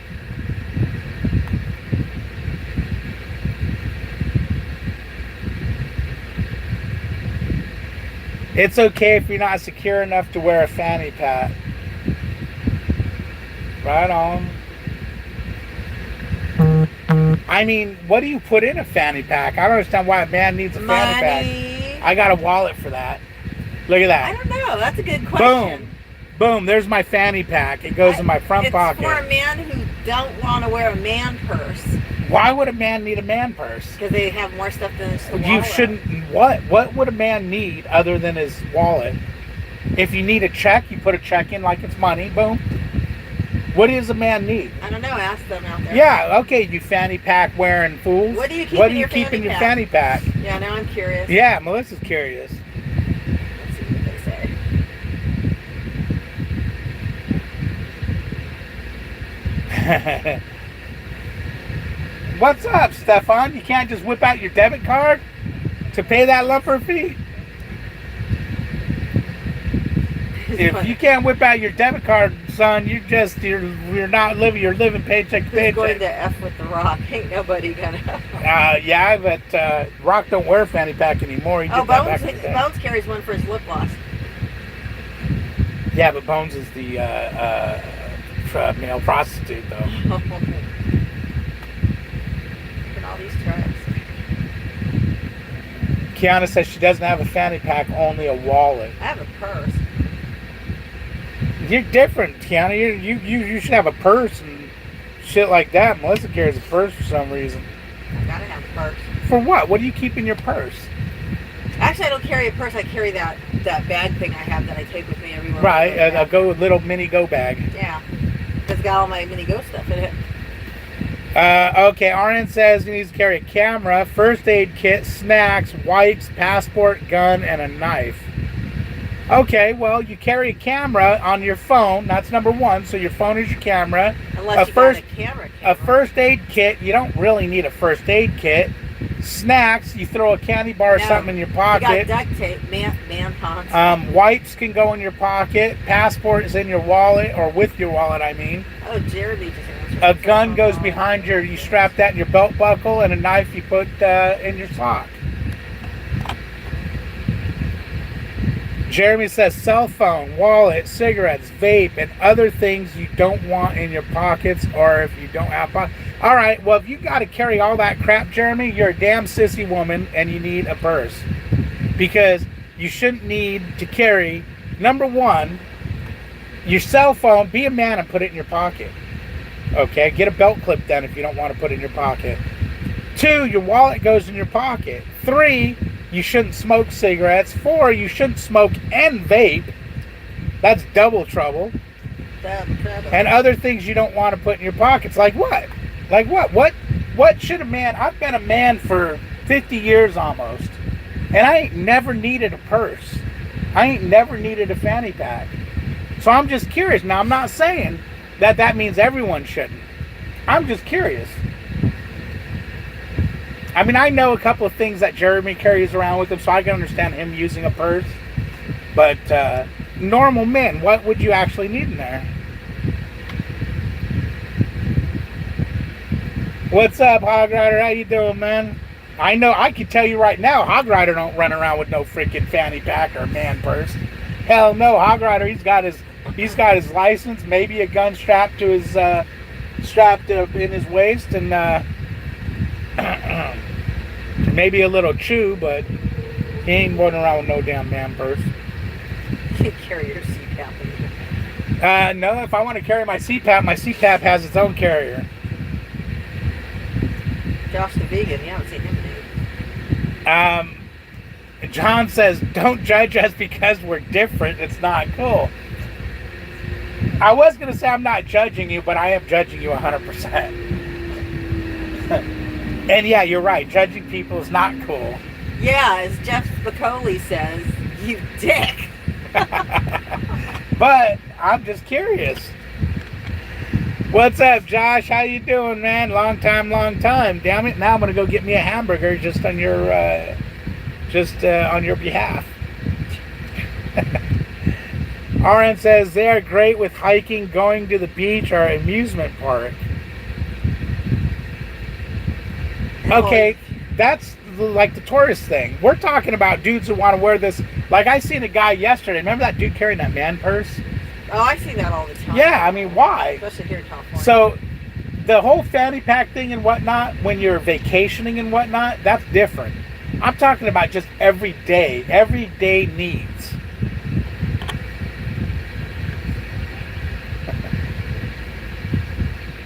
It's okay if you're not secure enough to wear a fanny pack. Right on. I mean, what do you put in a fanny pack? I don't understand why a man needs a fanny pack. I got a wallet for that. Look at that. I don't know. That's a good question. Boom. Boom. There's my fanny pack. It goes in my front pocket. It's for a man who don't want to wear a man purse. Why would a man need a man purse? Because they have more stuff than just the wallet. You shouldn't. What would a man need other than his wallet? If you need a check, you put a check in like it's money. Boom. What does a man need? I don't know. Ask them out there. Yeah. Okay. You fanny pack wearing fools. What do you keep in your fanny pack? Yeah. Now I'm curious. Yeah. Melissa's curious. Let's see what they say. What's up, Stefan? You can't just whip out your debit card to pay that lumper fee? If you can't whip out your debit card, son, you're not living. You're living paycheck to paycheck. Going to F with The Rock. Ain't nobody gonna. Yeah, but Rock don't wear a fanny pack anymore. He did that back in the day. Bones carries one for his lip gloss. Yeah, but Bones is the male prostitute, though. All these trucks. Kiana says she doesn't have a fanny pack, only a wallet. I have a purse. You're different, Kiana. You should have a purse and shit like that. Melissa carries a purse for some reason. I gotta have a purse. For what? What do you keep in your purse? Actually, I don't carry a purse. I carry that bag thing I have that I take with me everywhere. Right, a little mini go bag. Yeah. It's got all my mini ghost stuff in it. Okay, RN says he needs to carry a camera, first aid kit, snacks, wipes, passport, gun, and a knife. Okay, well, you carry a camera on your phone. That's number one. So your phone is your camera. Unless you got a camera. A first aid kit. You don't really need a first aid kit. Snacks. You throw a candy bar or something in your pocket. You got duct tape, man Wipes can go in your pocket. Passport is in your wallet, or with your wallet, I mean. Oh, Jeremy just answered. A gun goes behind you strap that in your belt buckle, and a knife you put in your sock. Jeremy says cell phone, wallet, cigarettes, vape, and other things you don't want in your pockets, or if you don't have pockets. All right, well, if you got to carry all that crap, Jeremy, you're a damn sissy woman, and you need a purse. Because you shouldn't need to carry, number one, your cell phone. Be a man and put it in your pocket. Okay, get a belt clip then if you don't want to put it in your pocket. 2, your wallet goes in your pocket. 3, you shouldn't smoke cigarettes. 4, you shouldn't smoke and vape. That's double trouble. And other things you don't want to put in your pockets. Like what? Like what? What should a man... I've been a man for 50 years almost. And I ain't never needed a purse. I ain't never needed a fanny pack. So I'm just curious. Now, I'm not saying that means everyone shouldn't. I'm just curious. I mean, I know a couple of things that Jeremy carries around with him, so I can understand him using a purse. But normal men, what would you actually need in there? What's up, Hog Rider? How you doing, man? I know, I can tell you right now, Hog Rider don't run around with no freaking fanny pack or man purse. Hell no, Hog Rider, he's got his license, maybe a gun strapped to his strapped up in his waist, and maybe a little chew, but he ain't running around with no damn man purse. You carry your CPAP. No, if I want to carry my CPAP has its own carrier. Josh the vegan, you haven't seen him in John says, don't judge us because we're different. It's not cool. I was going to say I'm not judging you, but I am judging you 100%. And yeah, you're right. Judging people is not cool. Yeah, as Jeff Spicoli says, you dick. But I'm just curious. What's up, Josh? How you doing, man? Long time. Damn it! Now I'm gonna go get me a hamburger just on your behalf. RN says they are great with hiking, going to the beach, or amusement park. Okay, that's like the tourist thing. We're talking about dudes who want to wear this. Like I seen a guy yesterday. Remember that dude carrying that man purse? Oh, I see that all the time. Yeah, I mean, why? Especially here in California. So, the whole fanny pack thing and whatnot, when you're vacationing and whatnot, that's different. I'm talking about just everyday needs.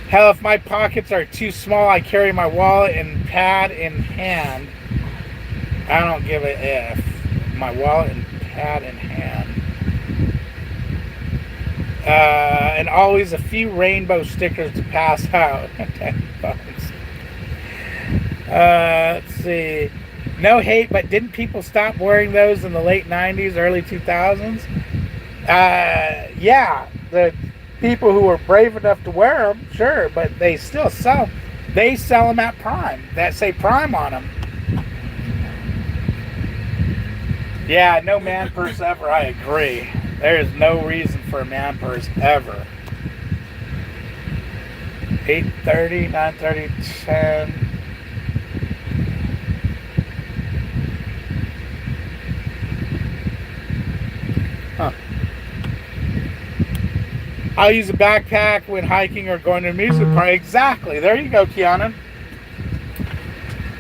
Hell, if my pockets are too small, I carry my wallet and pad in hand. I don't give a F. My wallet and pad in hand. And always a few rainbow stickers to pass out. Let's see. No hate, but didn't people stop wearing those in the late 90s, early 2000s? Yeah, the people who were brave enough to wear them, sure, but they still sell. They sell them at Prime. That say Prime on them. Yeah, no man purse ever. I agree. There is no reason for a man purse ever. 8:30, 9:30, 10. Huh. I'll use a backpack when hiking or going to an amusement park. Exactly. There you go, Kiana.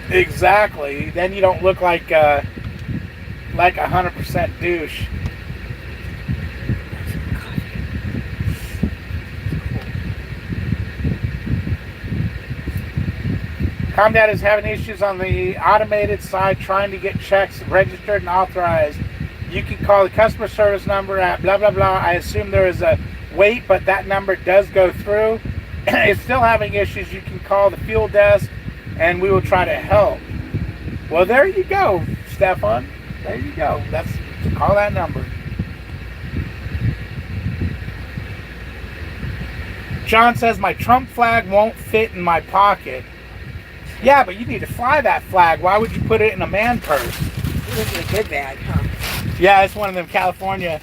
Exactly. Then you don't look like 100% douche. Comdad is having issues on the automated side trying to get checks registered and authorized. You can call the customer service number at blah, blah, blah. I assume there is a wait, but that number does go through. It's still having issues. You can call the fuel desk and we will try to help. Well, there you go, Stefan. There you go. Call that number. John says my Trump flag won't fit in my pocket. Yeah, but you need to fly that flag. Why would you put it in a man purse? This is a good bag, huh? Yeah, it's one of them California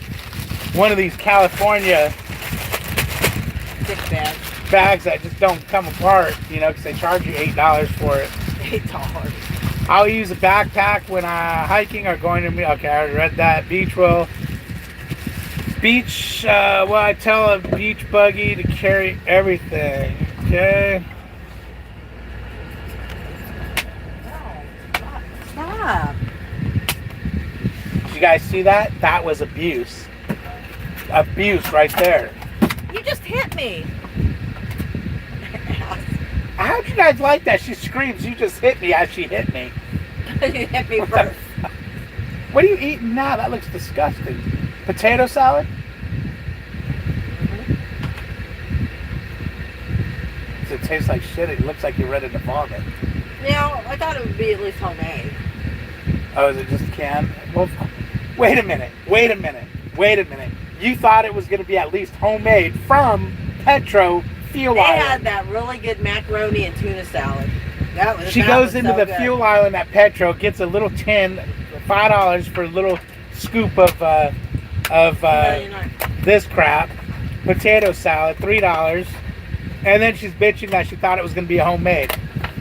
Thick bag. bags that just don't come apart, because they charge you $8 for it. $8. I'll use a backpack when hiking or going to me. Okay, I already read that. I tell a beach buggy to carry everything. Okay. No, stop. Did you guys see that? That was abuse. Abuse right there. You just hit me. How'd you guys like that? She screams, "You just hit me," as she hit me. You hit me first. What are you eating now? That looks disgusting. Potato salad? Does it taste like shit? It looks like you're ready to vomit. I thought it would be at least homemade. Oh, is it just canned? Well, wait a minute. You thought it was going to be at least homemade from Petro Fuel They Island. had that really good macaroni and tuna salad. She goes into the fuel island at Petro, gets a little tin, $5 for a little scoop of this crap, potato salad, $3, and then she's bitching that she thought it was going to be a homemade.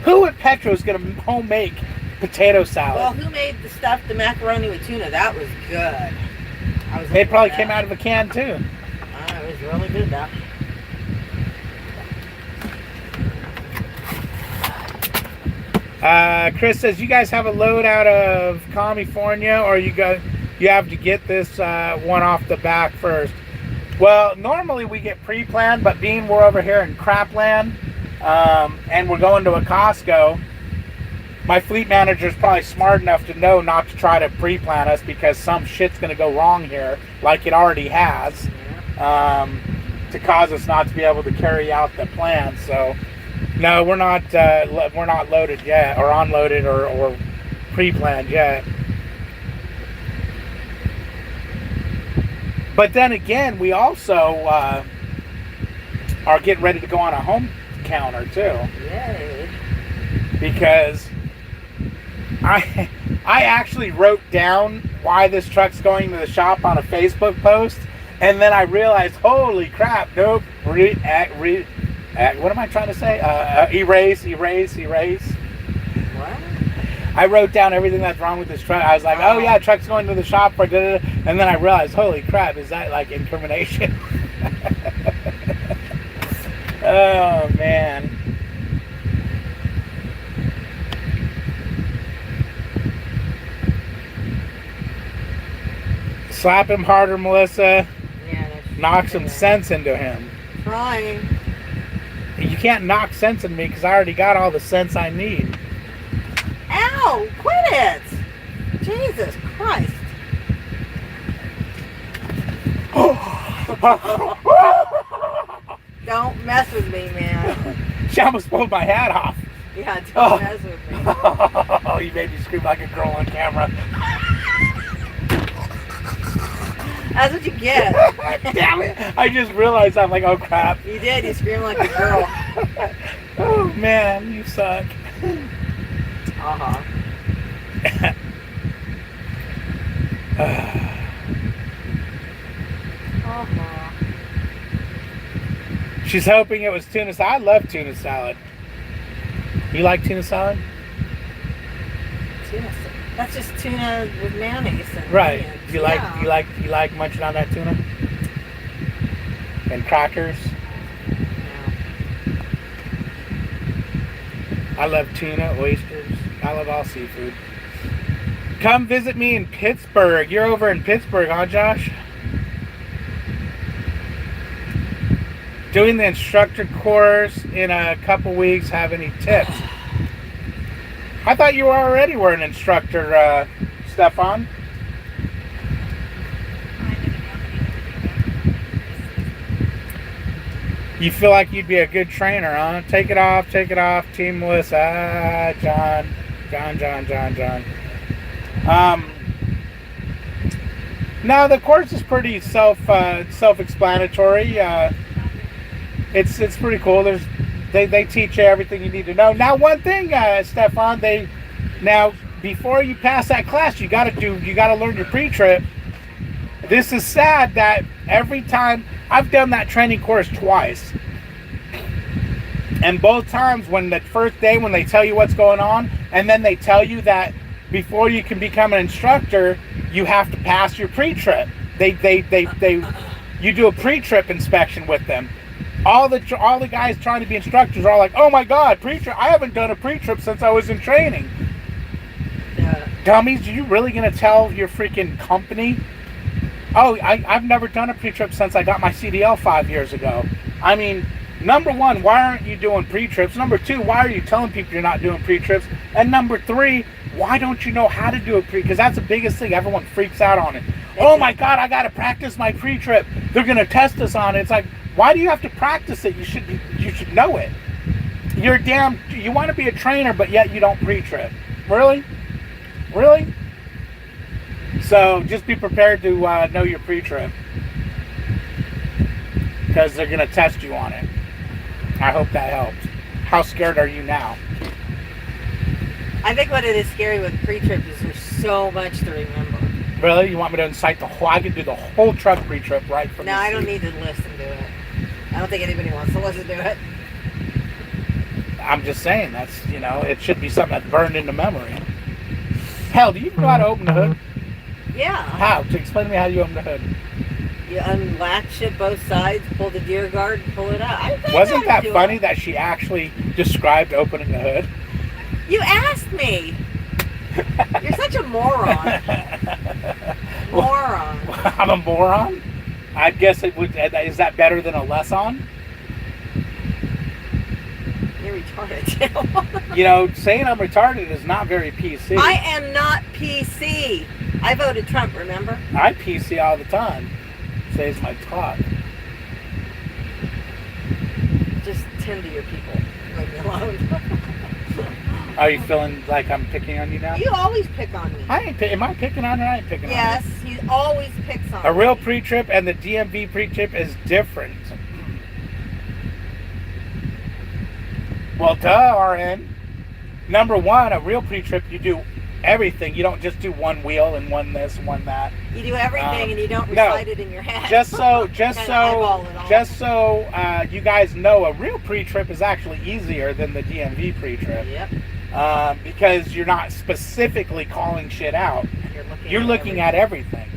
Who at Petro is going to homemade potato salad? Well, who made the macaroni with tuna? That was good. It probably came out of a can too. It was really good, though. Chris says, you guys have a load out of California, or you have to get this one off the back first? Well, normally we get pre-planned, but being we're over here in Crapland, and we're going to a Costco, my fleet manager is probably smart enough to know not to try to pre-plan us, because some shit's going to go wrong here, like it already has, to cause us not to be able to carry out the plan. So no, we're not loaded yet, or unloaded, or pre-planned yet. But then again, we also are getting ready to go on a home counter too. Yay! Because I actually wrote down why this truck's going to the shop on a Facebook post, and then I realized, holy crap! Nope. What am I trying to say? Erase. What? I wrote down everything that's wrong with this truck. I was like, oh yeah, truck's going to the shop for da-da-da. And then I realized, holy crap, is that like incrimination? Oh man. Slap him harder, Melissa. Yeah. Knock some sense into him. Trying. You can't knock sense into me because I already got all the sense I need. Ow! Quit it! Jesus Christ! Don't mess with me, man. She almost pulled my hat off. Yeah, don't mess with me. Oh, you made me scream like a girl on camera. That's what you get. Damn it! I just realized, I'm like, oh crap. You did. You screamed like a girl. Oh man, you suck. Uh-huh. Uh-huh. She's hoping it was tuna salad. I love tuna salad. You like tuna salad? Tuna. That's just tuna with mayonnaise. And Right. onions. You like munching on that tuna? And crackers? I love tuna, oysters. I love all seafood. Come visit me in Pittsburgh. You're over in Pittsburgh, huh, Josh? Doing the instructor course in a couple weeks. Have any tips? I thought you already were an instructor, Stefan. You feel like you'd be a good trainer, huh? Take it off, Team Melissa. John. No, the course is pretty self-explanatory. It's pretty cool. They teach you everything you need to know. Now, one thing, Stefan, before you pass that class, you gotta learn your pre-trip. This is sad that every time I've done that training course twice, and both times when the first day when they tell you what's going on, and then they tell you that before you can become an instructor, you have to pass your pre-trip. You do a pre-trip inspection with them. All the guys trying to be instructors are all like, "Oh my God, pre-trip! I haven't done a pre-trip since I was in training." Dummies, are you really gonna tell your freaking company? Oh, I've never done a pre-trip since I got my CDL 5 years ago. I mean, number one, why aren't you doing pre-trips? Number two, why are you telling people you're not doing pre-trips? And number three, why don't you know how to do a pre? Because that's the biggest thing. Everyone freaks out on it. Oh my God, I got to practice my pre-trip. They're going to test us on it. It's like, why do you have to practice it? You should know it. You want to be a trainer, but yet you don't pre-trip. Really? Really? So just be prepared to know your pre-trip, because they're going to test you on it. I hope that helped. How scared are you now? I think what it is scary with pre-trip is there's so much to remember. Really? You want me to incite the whole? I could do the whole truck pre-trip right from. No, I don't need to listen to it. I don't think anybody wants to listen to it. I'm just saying that's it should be something that's burned into memory. Hell, do you know how to open the hood? Yeah. How? Explain to me how you open the hood. You unlatch it both sides, pull the deer guard, and pull it out. Wasn't that funny that she actually described opening the hood? You asked me. You're such a moron. Moron. I'm a moron? I guess it would. Is that better than a lesson? You're retarded. Saying I'm retarded is not very PC. I am not PC. I voted Trump, remember? I PC all the time. Saves my talk. Just tend to your people. Leave me alone. Are you feeling like I'm picking on you now? You always pick on me. Am I picking on her? I ain't picking on you. Yes, he always picks on me. A real pre-trip and the DMV pre-trip is different. Well, duh, RN. Number one, a real pre-trip, you do everything. You don't just do one wheel and one this and one that. You do everything and you don't recite it in your head. Just so you guys know, a real pre-trip is actually easier than the DMV pre-trip. Yep. Because you're not specifically calling shit out. You're looking at everything.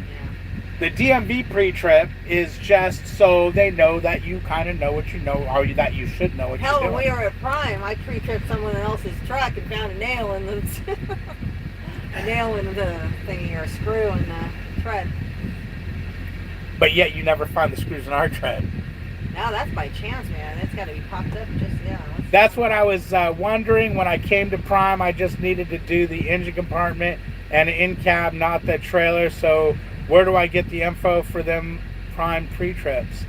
The DMV pre-trip is just so they know that you kind of know what you know, or that you should know what you're doing. Hell, when we were at Prime, I pre-tripped someone else's truck and found a nail in the thingy, or a screw in the tread. But yet you never find the screws in our tread. No, that's by chance, man. It's got to be popped up That's what I was wondering when I came to Prime. I just needed to do the engine compartment and the in-cab, not the trailer. So where do I get the info for them Prime pre-trips?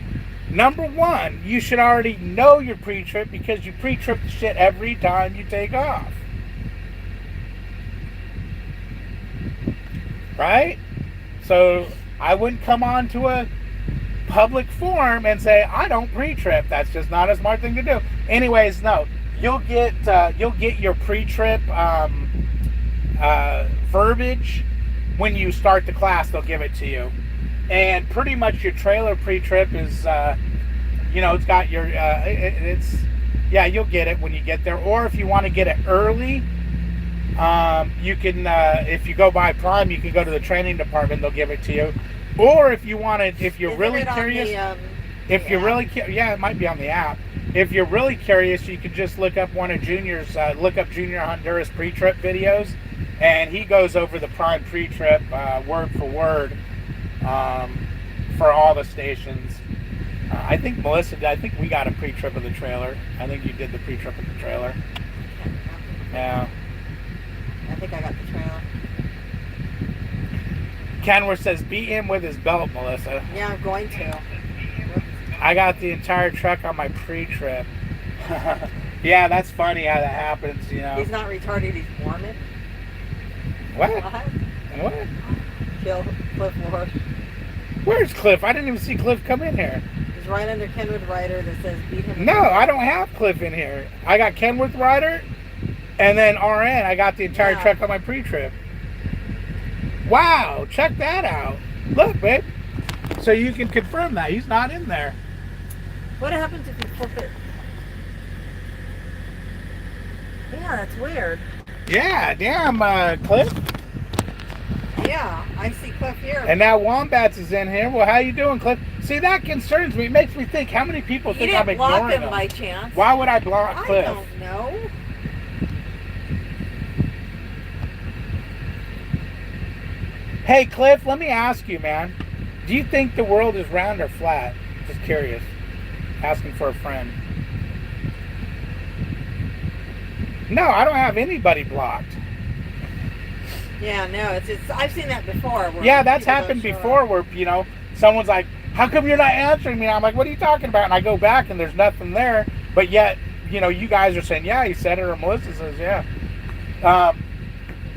Number one, you should already know your pre-trip because you pre-trip the shit every time you take off. Right? So I wouldn't come on to a public forum and say I don't pre-trip. That's just not a smart thing to do. Anyways, no, you'll get your pre-trip verbiage when you start the class. They'll give it to you, and pretty much your trailer pre-trip is it's got your you'll get it when you get there. Or if you want to get it early, you can if you go by Prime, you can go to the training department. They'll give it to you. Or if you want to, if you're really curious, it might be on the app. If you're really curious, you can just look up one of Junior's, look up Junior Honduras pre-trip videos, and he goes over the Prime pre-trip word for word for all the stations. I think Melissa, we got a pre-trip of the trailer. I think you did the pre-trip of the trailer. Yeah. I think I got the trailer. Kenworth says, beat him with his belt, Melissa. Yeah, I'm going to. I got the entire truck on my pre-trip. Yeah, that's funny how that happens, you know. He's not retarded, he's Mormon. What? What? What? Kill Cliff Ward. Where's Cliff? I didn't even see Cliff come in here. He's right under Kenwood Ryder that says beat him. No, I don't have Cliff in here. I got Kenworth Rider, and then RN. I got the entire Yeah. truck on my pre-trip. Wow, check that out. Look, babe. So you can confirm that. He's not in there. What happens if you flip it? Yeah, that's weird. Yeah, damn, Cliff. Yeah, I see Cliff here. And now Wombats is in here. Well, how you doing, Cliff? See, that concerns me. It makes me think, how many people You think didn't I'm block ignoring him them? by chance. Why would I block I Cliff? don't know. Hey, Cliff, let me ask you, man. Do you think the world is round or flat? Just curious. Asking for a friend. No, I don't have anybody blocked. Yeah, no, it's I've seen that before. where Yeah, that's people don't happened show before up. where, you know, someone's like, how come you're not answering me? I'm like, what are you talking about? And I go back and there's nothing there. But yet, you know, you guys are saying, yeah, he said it, or Melissa says, yeah.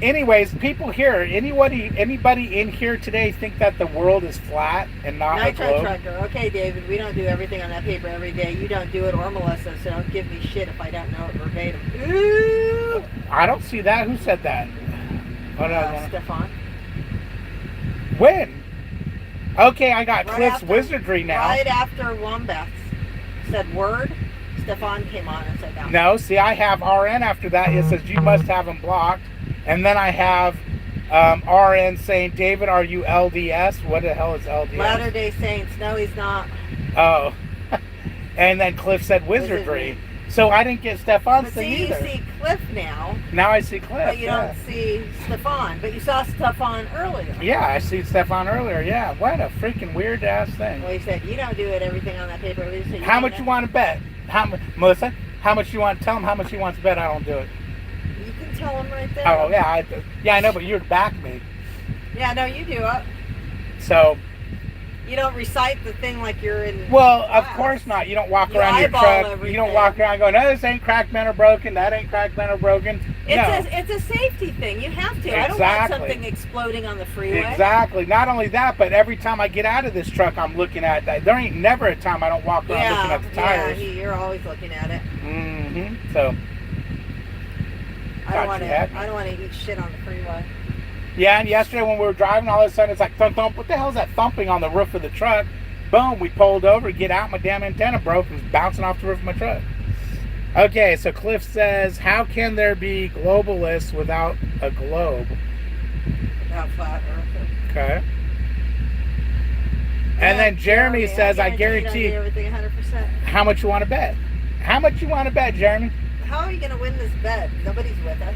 Anyways, people here, anybody in here today think that the world is flat and not a Nitro globe? Trucker. Okay, David, we don't do everything on that paper every day. You don't do it, or Melissa, so don't give me shit if I don't know it verbatim. Ooh! I don't see that. Who said that? Hold on. Stefan. When? Okay, I got Right Cliff's after- wizardry now. Right after Wombats said word, Stefan came on and said that. No, see, I have RN after that. It says you must have him blocked. And then I have RN saying, David, are you LDS? What the hell is LDS? Latter-day Saints. No, he's not. Oh. And then Cliff said wizardry. So I didn't get Stefan's But thing see, you either. see Cliff now, Now I see Cliff. but you yeah. don't see Stefan. But you saw Stefan earlier. Yeah, I see Stefan earlier. Yeah, what a freaking weird ass thing. Well, he said, you don't do it, everything on that paper. We said, How much you want to bet? Melissa, how much you want? Tell him how much he wants to bet I don't do it. You can tell him right there. Oh, yeah. I know, but you're to back me. Yeah, no, you do it. So, You don't recite the thing like you're in. well, of class. course not. You don't walk You around your eyeball truck. everything. You don't walk around going, no, this ain't cracked metal broken. That ain't cracked metal broken. It's a safety thing. You have to. I don't want Exactly. something exploding on the freeway. Exactly. Not only that, but every time I get out of this truck, I'm looking at that. There ain't never a time I don't walk around looking at the tires. Yeah, you're always looking at it. Mm-hmm. So, I don't Got want you, to. Ed. I don't want to eat shit on the freeway. yeah, and yesterday when we were driving, all of a sudden it's like thump, thump. What the hell is that thumping on the roof of the truck? Boom, we pulled over, get out, my damn antenna broke and was bouncing off the roof of my truck. Okay, so Cliff says, how can there be globalists without a globe? Without flat Earth. Okay. And then Jeremy says, I you guarantee. don't do everything 100%. How much you want to bet? How much you want to bet, Jeremy? How are you going to win this bet? Nobody's with us.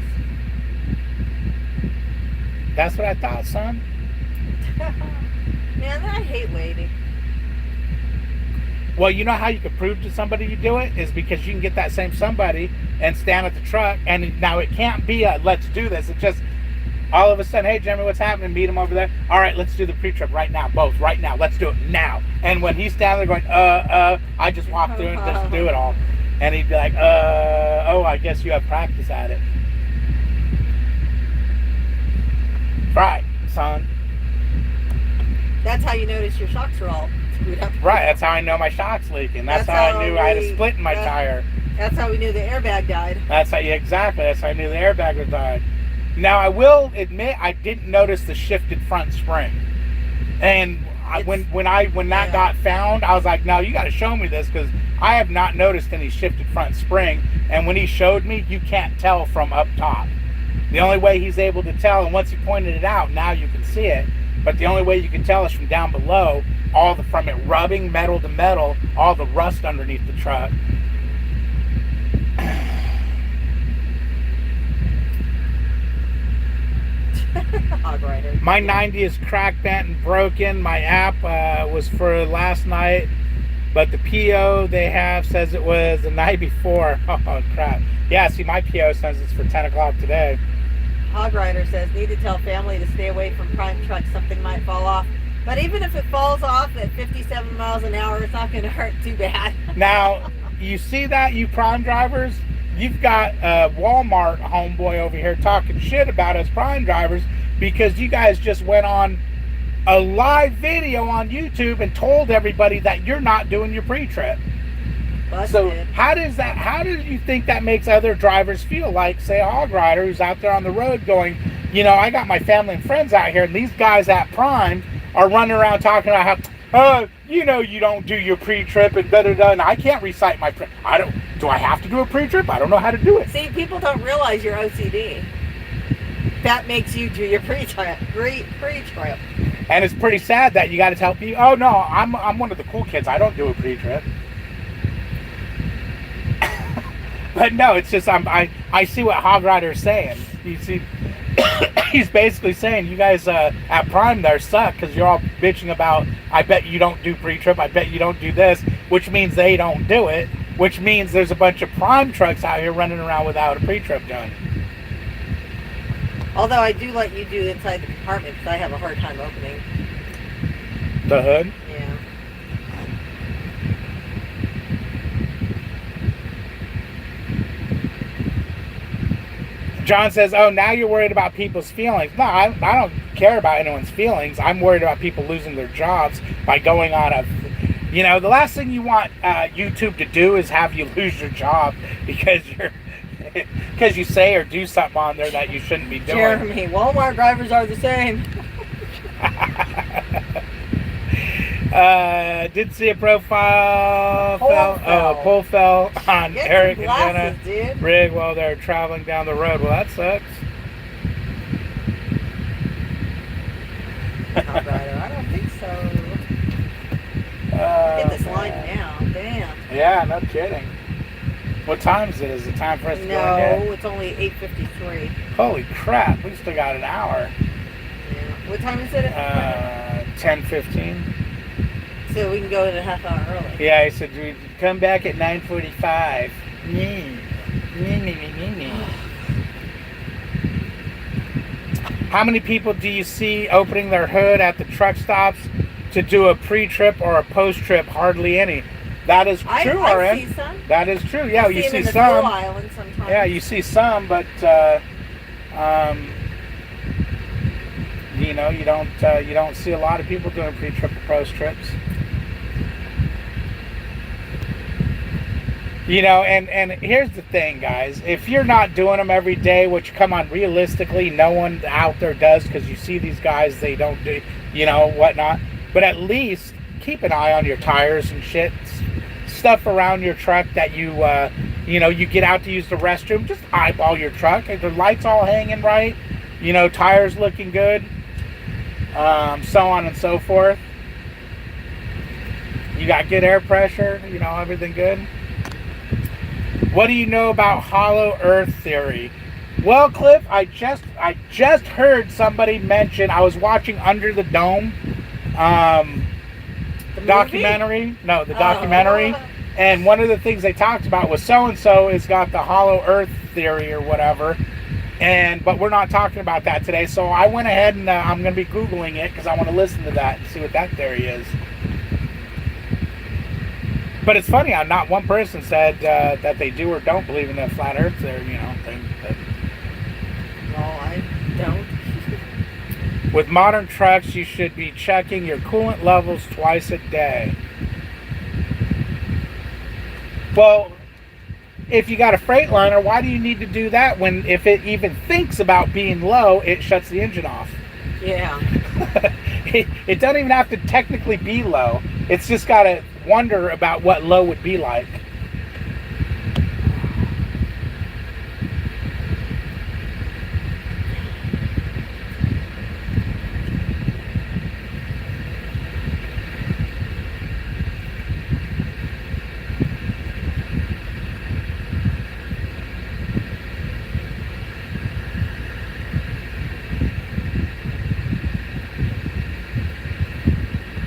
That's what I thought, son. Man, I hate waiting. Well, you know how you can prove to somebody you do it is because you can get that same somebody and stand at the truck. And now it can't be a let's do this. It's just all of a sudden, hey, Jeremy, what's happening? Meet him over there. All right, let's do the pre-trip right now. Both right now. Let's do it now. And when he's standing there going, I just walk through and just do it all. And he'd be like, oh, I guess you have practice at it. Right, son. That's how you notice your shocks are all screwed up. Right, that's how I know my shock's leaking. That's how I knew I had a split in my tire. That's how we knew the airbag died. That's how, exactly. That's how I knew the airbag was died. Now I will admit I didn't notice the shifted front spring, and when that got found, I was like, no, you got to show me this because I have not noticed any shifted front spring. And when he showed me, you can't tell from up top. The only way he's able to tell, and once he pointed it out, now you can see it. But the only way you can tell is from down below, from it rubbing metal to metal, all the rust underneath the truck. Hog rider. My 90 is cracked, bent, and broken. My app was for last night, but the PO they have says it was the night before. Oh, crap. Yeah, see, my PO says it's for 10 o'clock today. Hog rider says, need to tell family to stay away from prime trucks. Something might fall off. But even if it falls off at 57 miles an hour, it's not going to hurt too bad. Now, you see that, you Prime drivers? You've got a Walmart homeboy over here talking shit about us Prime drivers because you guys just went on a live video on YouTube and told everybody that you're not doing your pre-trip. Busted. So how do you think that makes other drivers feel? Like, say, a hog rider who's out there on the road going, you know, I got my family and friends out here, and these guys at Prime are running around talking about how, you know, you don't do your pre-trip and da-da-da, and I can't recite my do I have to do a pre-trip? I don't know how to do it. See, people don't realize you're OCD. That makes you do your pre-trip. And it's pretty sad that you got to tell people, oh, no, I'm one of the cool kids. I don't do a pre-trip. But no, it's just I see what Hog Rider is saying. You see, he's basically saying you guys at Prime there suck because you're all bitching about, I bet you don't do pre-trip, I bet you don't do this, which means they don't do it, which means there's a bunch of Prime trucks out here running around without a pre-trip done. Although I do let you do inside the compartment because I have a hard time opening. The hood? Yeah. John says, oh, now you're worried about people's feelings. No, I don't care about anyone's feelings. I'm worried about people losing their jobs by going on a... You know, the last thing you want YouTube to do is have you lose your job because you say or do something on there that you shouldn't be doing. Jeremy, Walmart drivers are the same. Did see a profile Poll fell on Get Eric some and glasses, Jenna dude. rig while they're traveling down the road. Well, that sucks. Hog Rider, I don't think so. Hit this line now. Damn. Yeah, no kidding. What time is it? Is it time for us to go No, in yet? it's only 8:53. Holy crap, we still got an hour. Yeah. What time is it? 10:15. So we can go in a half hour early. Yeah, he said, "Dude, come back at 9:45. How many people do you see opening their hood at the truck stops to do a pre-trip or a post-trip? Hardly any. That is true, I RN. see some. That is true. Yeah, I you them see in the some. Tool Island sometimes. Yeah, you see some, but you know, you don't see a lot of people doing pre-trip or post-trips. You know, and here's the thing, guys. If you're not doing them every day, which, come on, realistically, no one out there does, because you see these guys, they don't do, you know, whatnot. But at least keep an eye on your tires and shit. Stuff around your truck that you know, you get out to use the restroom. Just eyeball your truck. If the lights all hanging right, you know, tires looking good, so on and so forth. You got good air pressure, you know, everything good. What do you know about hollow earth theory? Well, Cliff, I just heard somebody mention, I was watching Under the Dome documentary. No, the documentary. And one of the things they talked about was so-and-so has got the hollow earth theory or whatever. But we're not talking about that today. So I went ahead and I'm going to be Googling it because I want to listen to that and see what that theory is. But it's funny how not one person said that they do or don't believe in the flat earth theory, you know, thing. No, I don't. With modern trucks, you should be checking your coolant levels twice a day. Well, if you got a Freightliner, why do you need to do that when, if it even thinks about being low, it shuts the engine off? Yeah. It doesn't even have to technically be low. It's just got to wonder about what low would be like.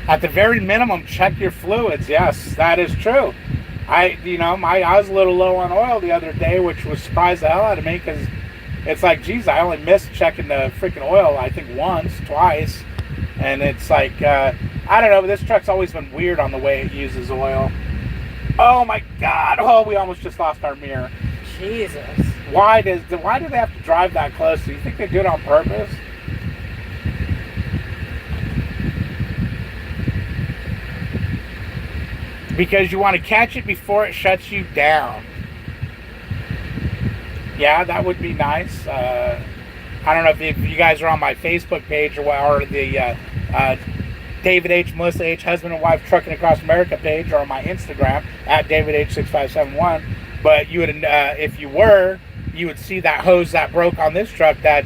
At the very minimum, check your fluids. Yes, that is true. I was a little low on oil the other day, which was surprised the hell out of me because it's like, geez, I only missed checking the freaking oil, I think once, twice. And it's like, I don't know, but this truck's always been weird on the way it uses oil. Oh my God! Oh, we almost just lost our mirror. Jesus. Why do they have to drive that close? Do you think they do it on purpose? Because you want to catch it before it shuts you down. Yeah, that would be nice. I don't know if you guys are on my Facebook page or the David H. Melissa H. Husband and Wife Trucking Across America page, or on my Instagram at David H. 6571. But you would, if you were, you would see that hose that broke on this truck that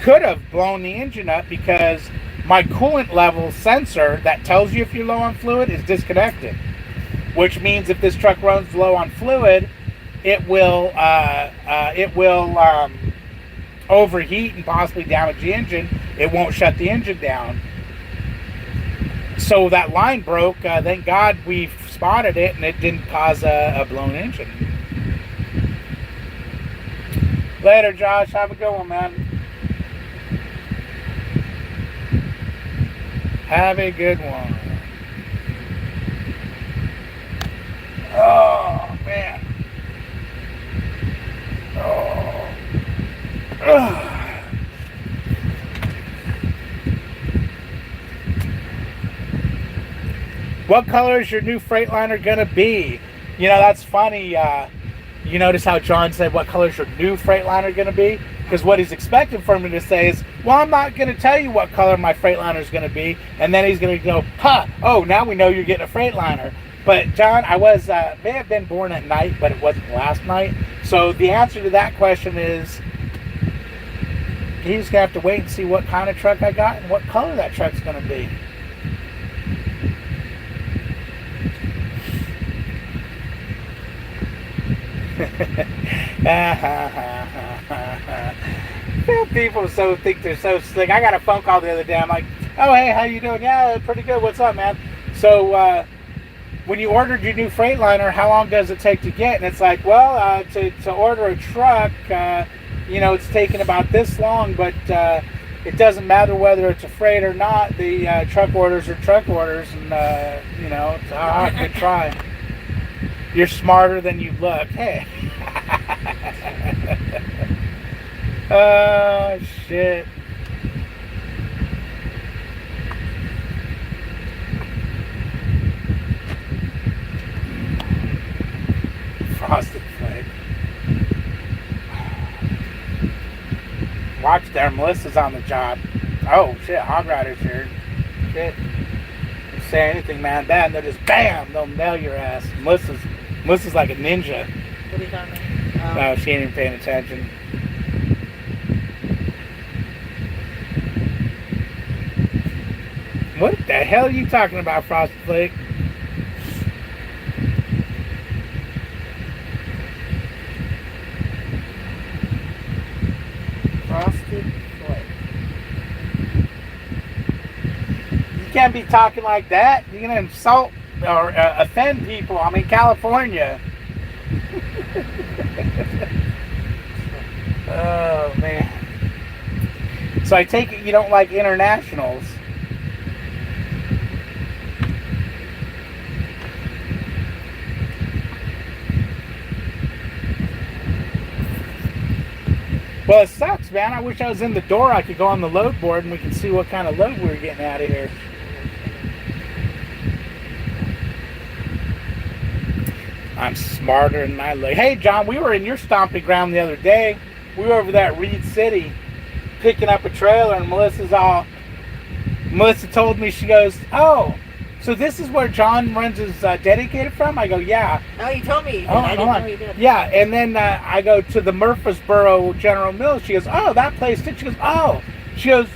could have blown the engine up because my coolant level sensor that tells you if you're low on fluid is disconnected. Which means if this truck runs low on fluid, it will overheat and possibly damage the engine. It won't shut the engine down. So that line broke. Thank God we spotted it and it didn't cause a blown engine. Later, Josh. Have a good one, man. Have a good one. Oh, man. Oh. Ugh. What color is your new Freightliner gonna be? You know, that's funny. You notice how John said, what color is your new Freightliner gonna be? Because what he's expecting for me to say is, well, I'm not gonna tell you what color my Freightliner is gonna be. And then he's gonna go, oh, now we know you're getting a Freightliner. But John, I was, may have been born at night, but it wasn't last night. So the answer to that question is, he's gonna have to wait and see what kind of truck I got and what color that truck's gonna be. People think they're so slick. I got a phone call the other day. I'm like, oh, hey, how you doing? Yeah, pretty good. What's up, man? So when you ordered your new Freightliner, how long does it take to get? And it's like, well, to order a truck, it's taking about this long, but it doesn't matter whether it's a freight or not. The truck orders are truck orders, and good try. You're smarter than you look. Hey. Oh, shit. Frosted Flake. Watch there, Melissa's on the job. Oh, shit, Hog Rider's here. Shit. Don't say anything, man. Bad, they'll just bam, they'll nail your ass. Melissa's like a ninja. What are you talking about? No, she ain't even paying attention. What the hell are you talking about, Frosted Flake? Frosted Flake. You can't be talking like that. You're going to insult or offend people. I'm in California. Oh, man. So I take it you don't like internationals. Well, it sucks, man. I wish I was in the door. I could go on the load board and we can see what kind of load we were getting out of here. I'm smarter than I look. Hey, John, we were in your stomping ground the other day. We were over there at Reed City picking up a trailer, and Melissa told me, she goes, oh, so this is where John runs his dedicated from? I go, yeah. Oh, you told me. Oh, I didn't know you did. Yeah, and then I go to the Murfreesboro General Mills. She goes, oh, that place too. She goes, oh. She goes,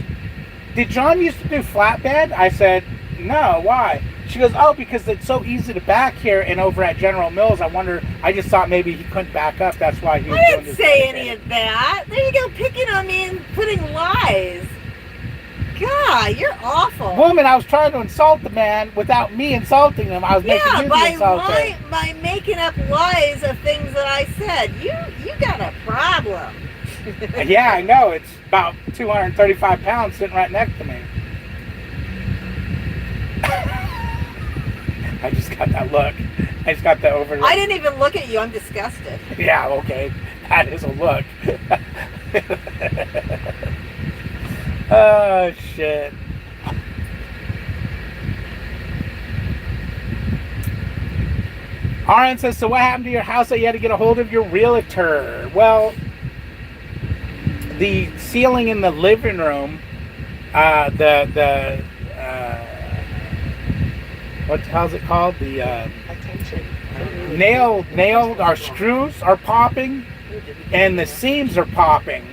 did John used to do flatbed? I said, no, why? She goes, oh, because it's so easy to back here and over at General Mills. I just thought maybe he couldn't back up. That's why he was I doing didn't this say dedicated. any of that. There you go, picking on me and putting lies. God, you're awful. Woman, I was trying to insult the man without me insulting him. I was making you the insulter. by making up lies of things that I said. You got a problem. Yeah, I know. It's about 235 pounds sitting right next to me. I just got that look. I just got the over. I didn't even look at you. I'm disgusted. Yeah, okay. That is a look. Oh, shit. RN says, so what happened to your house that you had to get a hold of your realtor? Well, the ceiling in the living room, what the hell is it called? The nail, our screws are popping, and the seams are popping.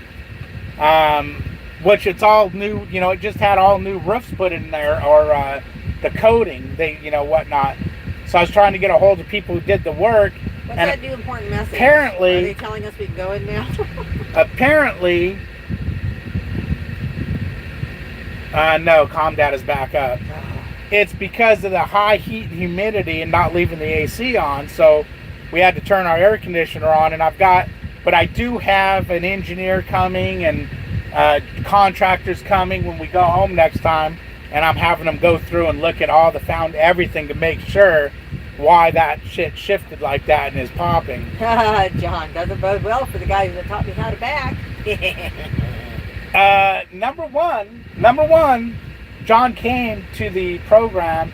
Which it's all new, it just had all new roofs put in there, or the coating, whatnot. So I was trying to get a hold of people who did the work. What's that new important message? Apparently, are they telling us we can go in now? Apparently, no, ComDat is back up. It's because of the high heat and humidity and not leaving the AC on. So we had to turn our air conditioner on, and but I do have an engineer coming and contractors coming when we go home next time, and I'm having them go through and look at everything to make sure why that shit shifted like that and is popping. John, doesn't bode well for the guy who taught me how to back. Number one, John came to the program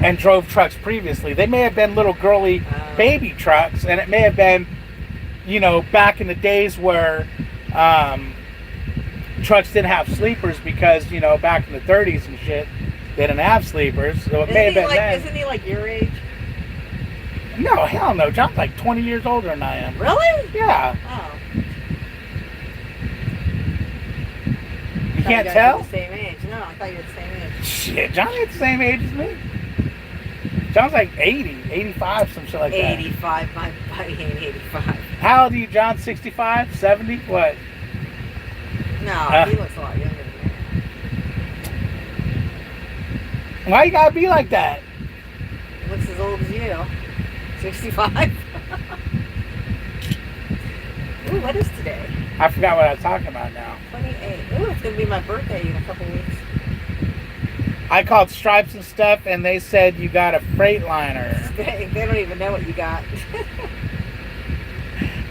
and drove trucks previously. They may have been little girly baby trucks, and it may have been, back in the days where trucks didn't have sleepers because, back in the 30s and shit, they didn't have sleepers. So it may have been then. Isn't he like your age? No, hell no. John's like 20 years older than I am. Really? Yeah. Oh. You can't tell? The same age. No, I thought you were the same age. Shit, John ain't the same age as me. John's like 80, 85, some shit like that. 85, my buddy ain't 85. How old are you, John? 65, 70? What? No, he looks a lot younger than me. Why you gotta be like that? He looks as old as you. 65. Ooh, what is today? I forgot what I was talking about now. 28. Ooh, it's going to be my birthday in a couple weeks. I called Stripes and stuff, and they said you got a Freightliner. They don't even know what you got.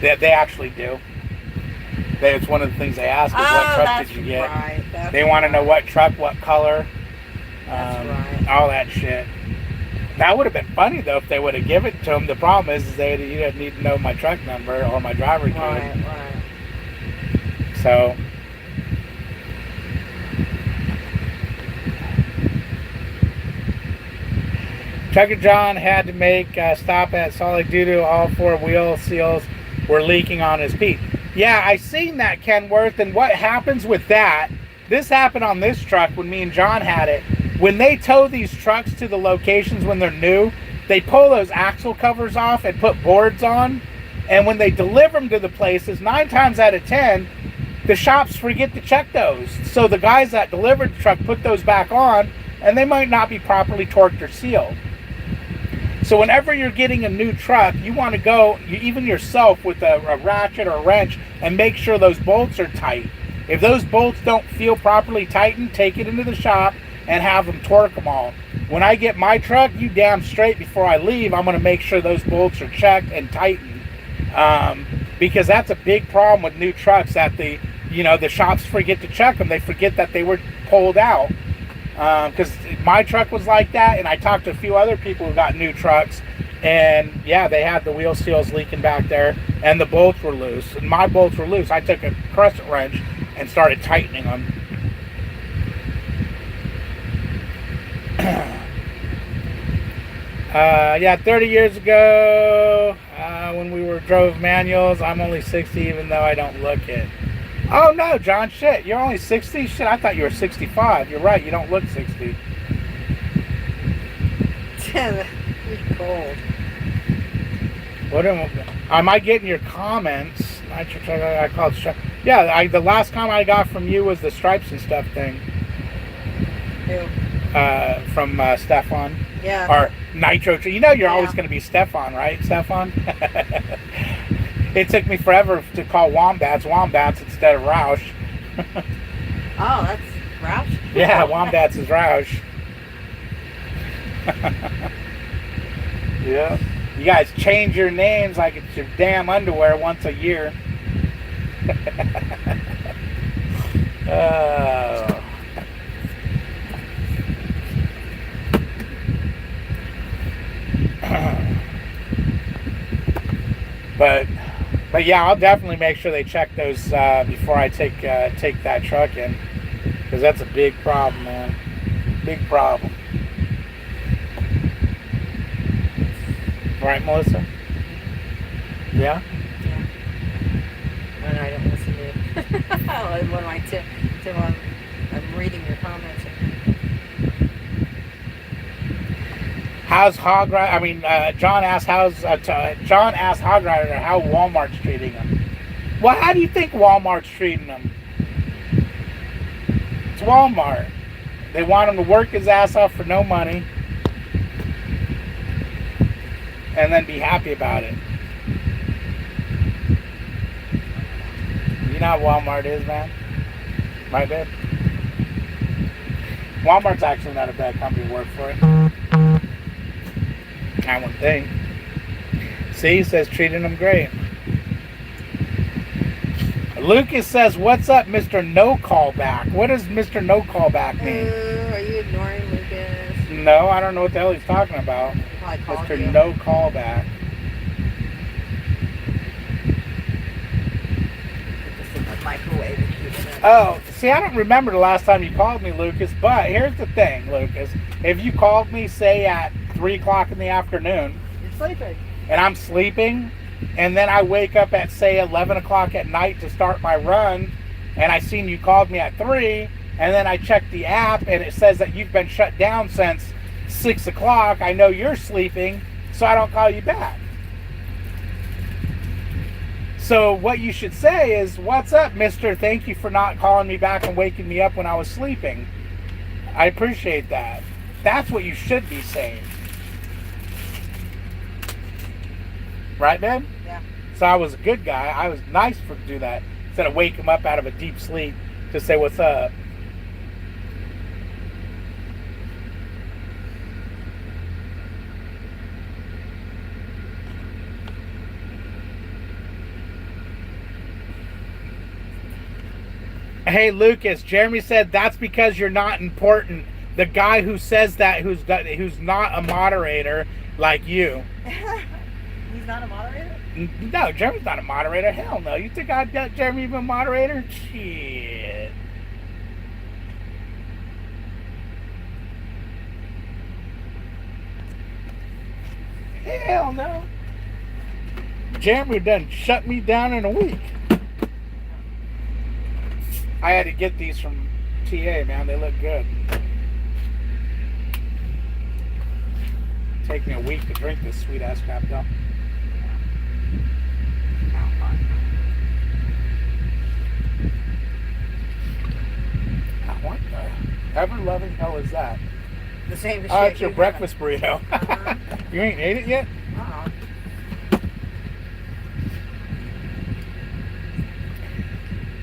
They actually do. It's one of the things they ask is what truck did you get. Right. They want to know what truck, what color, that's right. all that shit. That would have been funny though if they would have given it to them. The problem is you didn't need to know my truck number or my driver code. Right. So. Trucker John had to make a stop at Solid due to all four wheel seals were leaking on his Pete. Yeah, I seen that, Kenworth, and what happens with that, this happened on this truck when me and John had it. When they tow these trucks to the locations when they're new, they pull those axle covers off and put boards on, and when they deliver them to the places, 9 times out of 10, the shops forget to check those. So the guys that delivered the truck put those back on, and they might not be properly torqued or sealed. So whenever you're getting a new truck, you want to go, even yourself, with a ratchet or a wrench and make sure those bolts are tight. If those bolts don't feel properly tightened, take it into the shop and have them torque them all. When I get my truck, you damn straight before I leave, I'm going to make sure those bolts are checked and tightened. Because that's a big problem with new trucks, that the shops forget to check them. They forget that they were pulled out. Because my truck was like that, and I talked to a few other people who got new trucks, and yeah, they had the wheel seals leaking back there, and the bolts were loose, and my bolts were loose. I took a crescent wrench and started tightening them. Yeah, 30 years ago, when we drove manuals, I'm only 60, even though I don't look it. Oh no, John, shit, you're only 60? Shit, I thought you were 65. You're right, you don't look 60. You're cold. What am I getting your comments? I called Stripes. Yeah, the last comment I got from you was the Stripes and stuff thing. Who? From Stefan. Yeah. Or Nitro. You're always Yeah. going to be Stefan, right, Stefan? It took me forever to call Wombats instead of Roush. Oh, that's Roush? Yeah, Wombats is Roush. Yeah. You guys change your names like it's your damn underwear once a year. Oh. But yeah, I'll definitely make sure they check those before I take that truck in, because that's a big problem, man. Big problem. Right, Melissa? Yeah. Yeah. No, I don't listen to it. When I'm reading your comments. How's Hog Rider? I mean, John asked John asked Hog Rider how Walmart's treating him. Well, how do you think Walmart's treating him? It's Walmart. They want him to work his ass off for no money, and then be happy about it. You know how Walmart is, man. Right, babe? Walmart's actually not a bad company to work for. I wouldn't think. See, he says treating them great. Lucas says, "What's up, Mr. No Callback?" What does Mr. No Callback mean? Are you ignoring Lucas? No, I don't know what the hell he's talking about. Mr. You. No Callback. Just in the microwave and heating it. Oh, see, I don't remember the last time you called me, Lucas, but here's the thing, Lucas. If you called me, say, at 3 o'clock in the afternoon, You're sleeping. and I'm sleeping, and then I wake up at, say, 11 o'clock at night to start my run, and I seen you called me at 3, and then I check the app, and it says that you've been shut down since 6 o'clock, I know you're sleeping, so I don't call you back. So what you should say is, "What's up, mister? Thank you for not calling me back and waking me up when I was sleeping. I appreciate that." That's what you should be saying. Right, man? Yeah. So I was a good guy. I was nice to do that. Instead of wake him up out of a deep sleep to say, "What's up?" Hey, Lucas, Jeremy said that's because you're not important. The guy who says that, who's not a moderator like you. He's not a moderator? No, Jeremy's not a moderator. Hell no. You think I'd got Jeremy even a moderator? Shit. Hell no. Jeremy done shut me down in a week. I had to get these from TA, man. They look good. Take me a week to drink this sweet ass crap though. What the ever loving hell is that? The same as Oh, it's your breakfast burrito. Uh-huh. You ain't ate it yet? Uh-huh.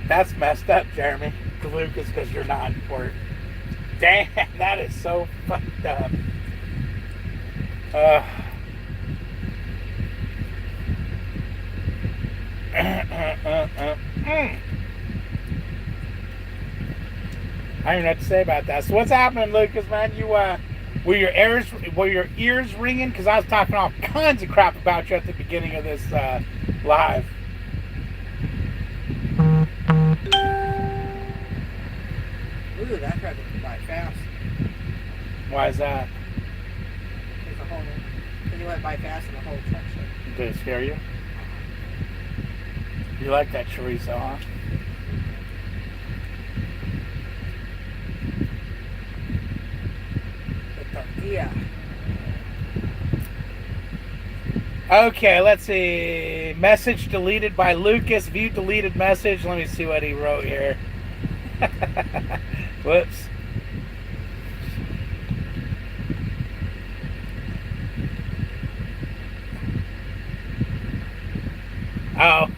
That's messed up, Jeremy. To Lucas, because you're not important. Damn, that is so fucked up. I don't know what to say about that. So what's happening, Lucas, man? You were your ears ringing? Because I was talking all kinds of crap about you at the beginning of this live. Ooh, that truck went by fast. Why is that? Because he went by fast in the whole truck show. Did it scare you? You like that chorizo, huh? Yeah. Okay, let's see. Message deleted by Lucas. View deleted message. Let me see what he wrote here. Whoops. Oh,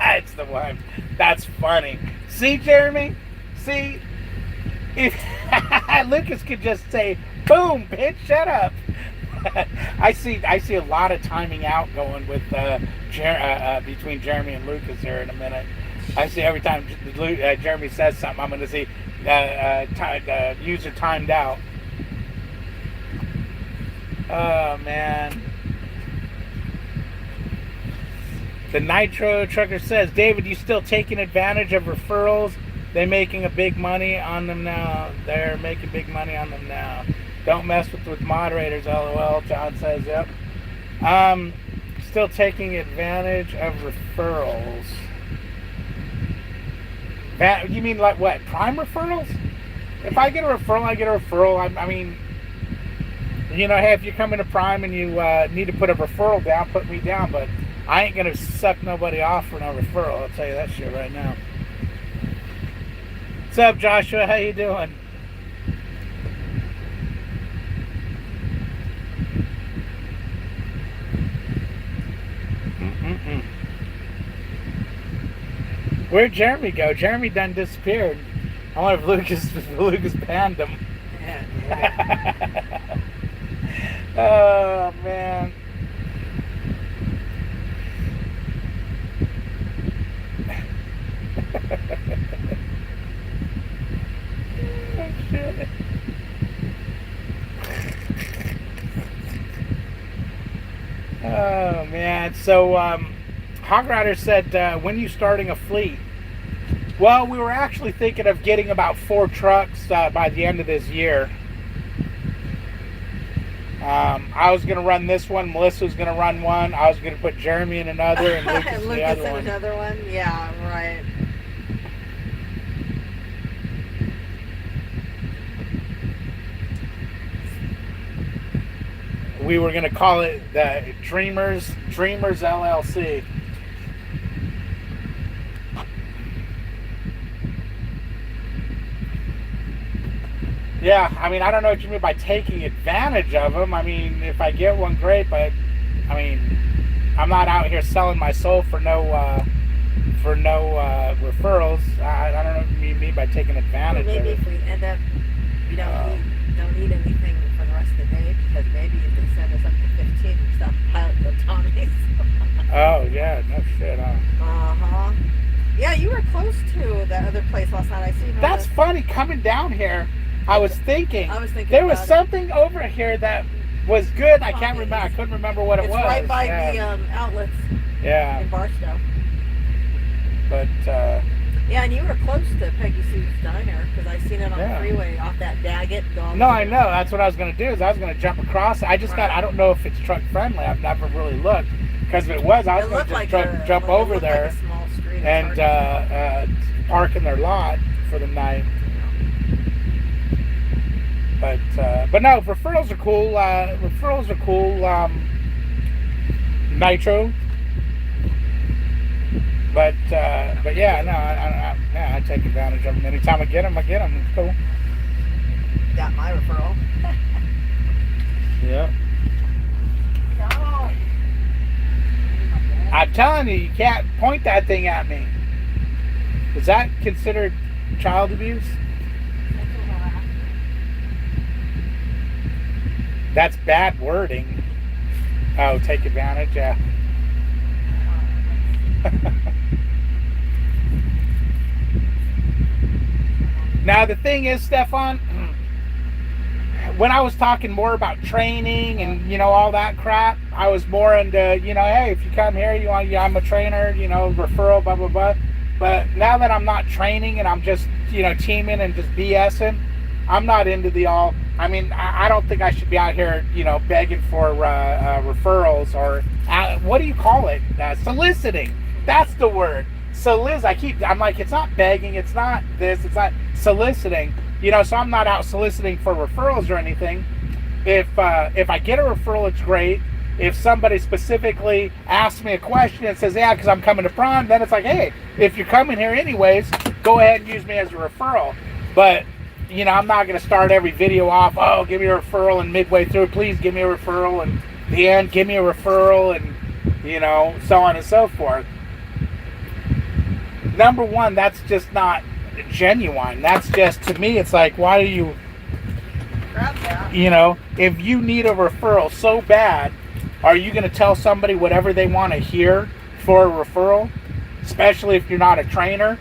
it's the one. That's funny. See, Jeremy? See? If Lucas could just say, Boom, bitch, shut up. I see a lot of timing out going with between Jeremy and Lucas here in a minute. I see every time Jeremy says something, I'm going to see user timed out. Oh, man. The Nitro Trucker says, David, you still taking advantage of referrals? They're making a big money on them now. They're making big money on them now. Don't mess with moderators, LOL. John says, yep. Still taking advantage of referrals. You mean like what? Prime referrals? If I get a referral, I get a referral. I mean, you know, hey, if you come into Prime and you need to put a referral down, put me down. But I ain't going to suck nobody off for no referral. I'll tell you that shit right now. What's up, Joshua? How you doing? Where'd Jeremy go? Jeremy done disappeared. I wonder if Lucas banned him. Yeah. Oh, man. Oh, shit. Oh, man. So, Hog Rider said, when are you starting a fleet? Well, we were actually thinking of getting about 4 trucks by the end of this year. I was going to run this one. Melissa was going to run one. I was going to put Jeremy in another and Lucas in the other one. Another one? Yeah, right. We were going to call it the Dreamers LLC. Yeah, I mean, I don't know what you mean by taking advantage of them. I mean, if I get one, great, but I mean, I'm not out here selling my soul for no referrals. I don't know what you mean by taking advantage well, maybe of it. If we end up, we don't need anything for the rest of the day, because maybe if they send us up to 15, we stop piloting the Tommies. Oh, yeah, no shit, huh? Uh-huh. Yeah, you were close to that other place last night. I see. That's funny, coming down here. I was thinking there was something over here that was good. I can't remember. I couldn't remember what it was. It's right by the outlets. Yeah. In Barstow. But yeah, and you were close to Peggy Sue's Diner because I seen it on the freeway off that Daggett. No, I know. That's what I was going to do. Is I was going to jump across. I just got. I don't know if it's truck friendly. I've never really looked because if it was, I was going to just jump over there like a small street and park in their lot for the night. But no, referrals are cool. Referrals are cool. Nitro. But yeah, no, I take advantage of them. Anytime I get them, It's cool. Got my referral. Yeah. No. I'm telling you, you can't point that thing at me. Is that considered child abuse? That's bad wording. Oh, take advantage, yeah. Now the thing is, Stefan, when I was talking more about training and all that crap, I was more into hey, if you come here, I'm a trainer, referral, blah blah blah. But now that I'm not training and I'm just teaming and just BSing, I'm not into the all. I mean, I don't think I should be out here, begging for referrals or what do you call it? Soliciting. That's the word. I'm like, it's not begging, it's not this, it's not soliciting. So I'm not out soliciting for referrals or anything. If I get a referral, it's great. If somebody specifically asks me a question and says, yeah, because I'm coming to Prime, then it's like, hey, if you're coming here anyways, go ahead and use me as a referral. But I'm not going to start every video off, oh, give me a referral, and midway through, please give me a referral, and the end, give me a referral, and, so on and so forth. Number one, that's just not genuine. That's just, to me, it's like, why do you... Grab that. You know, if you need a referral so bad, are you going to tell somebody whatever they want to hear for a referral? Especially if you're not a trainer.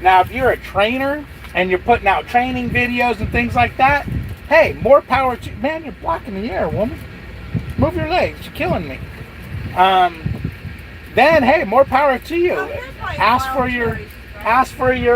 Now, if you're a trainer and you're putting out training videos and things like that, hey, more power to you. Man, you're blocking the air, woman. Move your legs. You're killing me. Then, hey, more power to you. Ask for your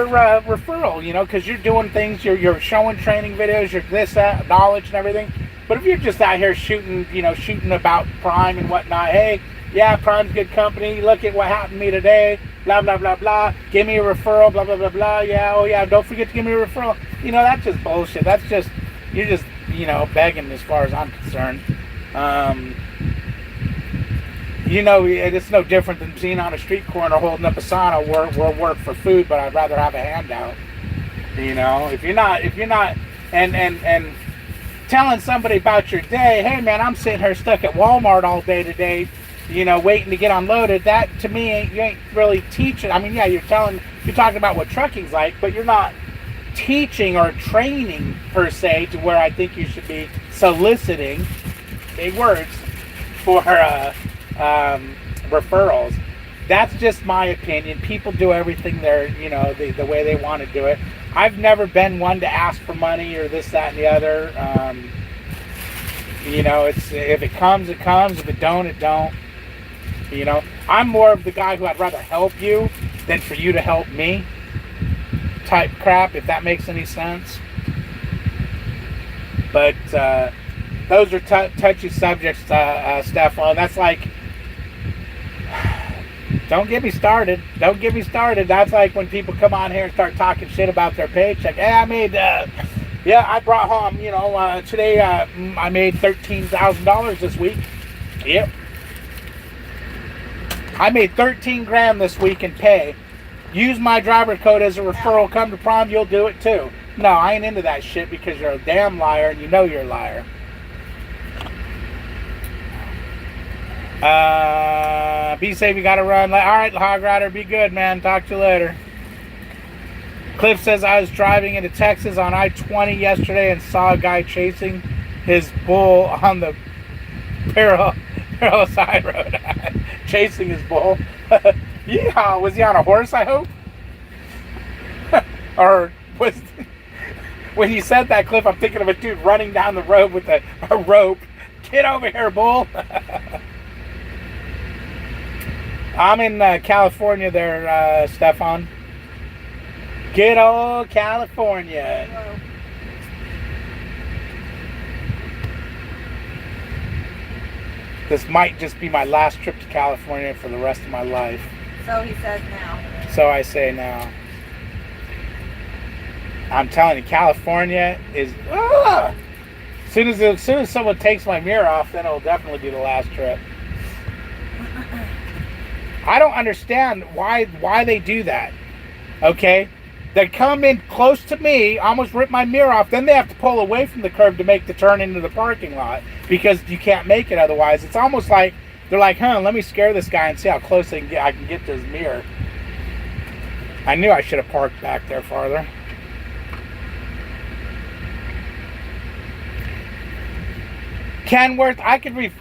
referral, you know, because you're doing things, you're showing training videos, you're this, that, knowledge and everything. But if you're just out here shooting about Prime and whatnot, hey, yeah, Prime's good company, look at what happened to me today, blah, blah, blah, blah, give me a referral, blah, blah, blah, blah, yeah, oh yeah, don't forget to give me a referral. You know, that's just bullshit. That's just, you're just, begging as far as I'm concerned. It's no different than being on a street corner holding up a sign, we'll work for food, but I'd rather have a handout. You know, if you're not, and telling somebody about your day, hey man, I'm sitting here stuck at Walmart all day today, waiting to get unloaded. That to me, you ain't really teaching. I mean, yeah, you're talking about what trucking's like, but you're not teaching or training per se to where I think you should be soliciting, big words, for referrals. That's just my opinion. People do everything the way they want to do it. I've never been one to ask for money or this, that, and the other. It's if it comes, it comes. If it don't, it don't. I'm more of the guy who I'd rather help you than for you to help me type crap, if that makes any sense. But those are touchy subjects, Stefan. That's like, don't get me started. That's like when people come on here and start talking shit about their paycheck. Hey, I made, I brought home, today I made $13,000 this week. Yep. I made 13 grand this week in pay. Use my driver code as a referral. Come to Prime, you'll do it too. No, I ain't into that shit because you're a damn liar and you know you're a liar. Be safe, you gotta run. All right, Hog Rider, be good, man. Talk to you later. Cliff says, I was driving into Texas on I-20 yesterday and saw a guy chasing his bull on the parallel side road. Chasing his bull. Yeah, was he on a horse, I hope? Or was... When you said that, Cliff, I'm thinking of a dude running down the road with a rope. Get over here, bull. I'm in California there, Stefan. Good old California. Hello. This might just be my last trip to California for the rest of my life. So he says now. So I say now. I'm telling you, California is... As soon as someone takes my mirror off, then it'll definitely be the last trip. I don't understand why they do that. Okay? They come in close to me, almost rip my mirror off, then they have to pull away from the curb to make the turn into the parking lot because you can't make it otherwise. It's almost like they're like, let me scare this guy and see how close I can get to his mirror. I knew I should have parked back there farther. Kenworth, I could with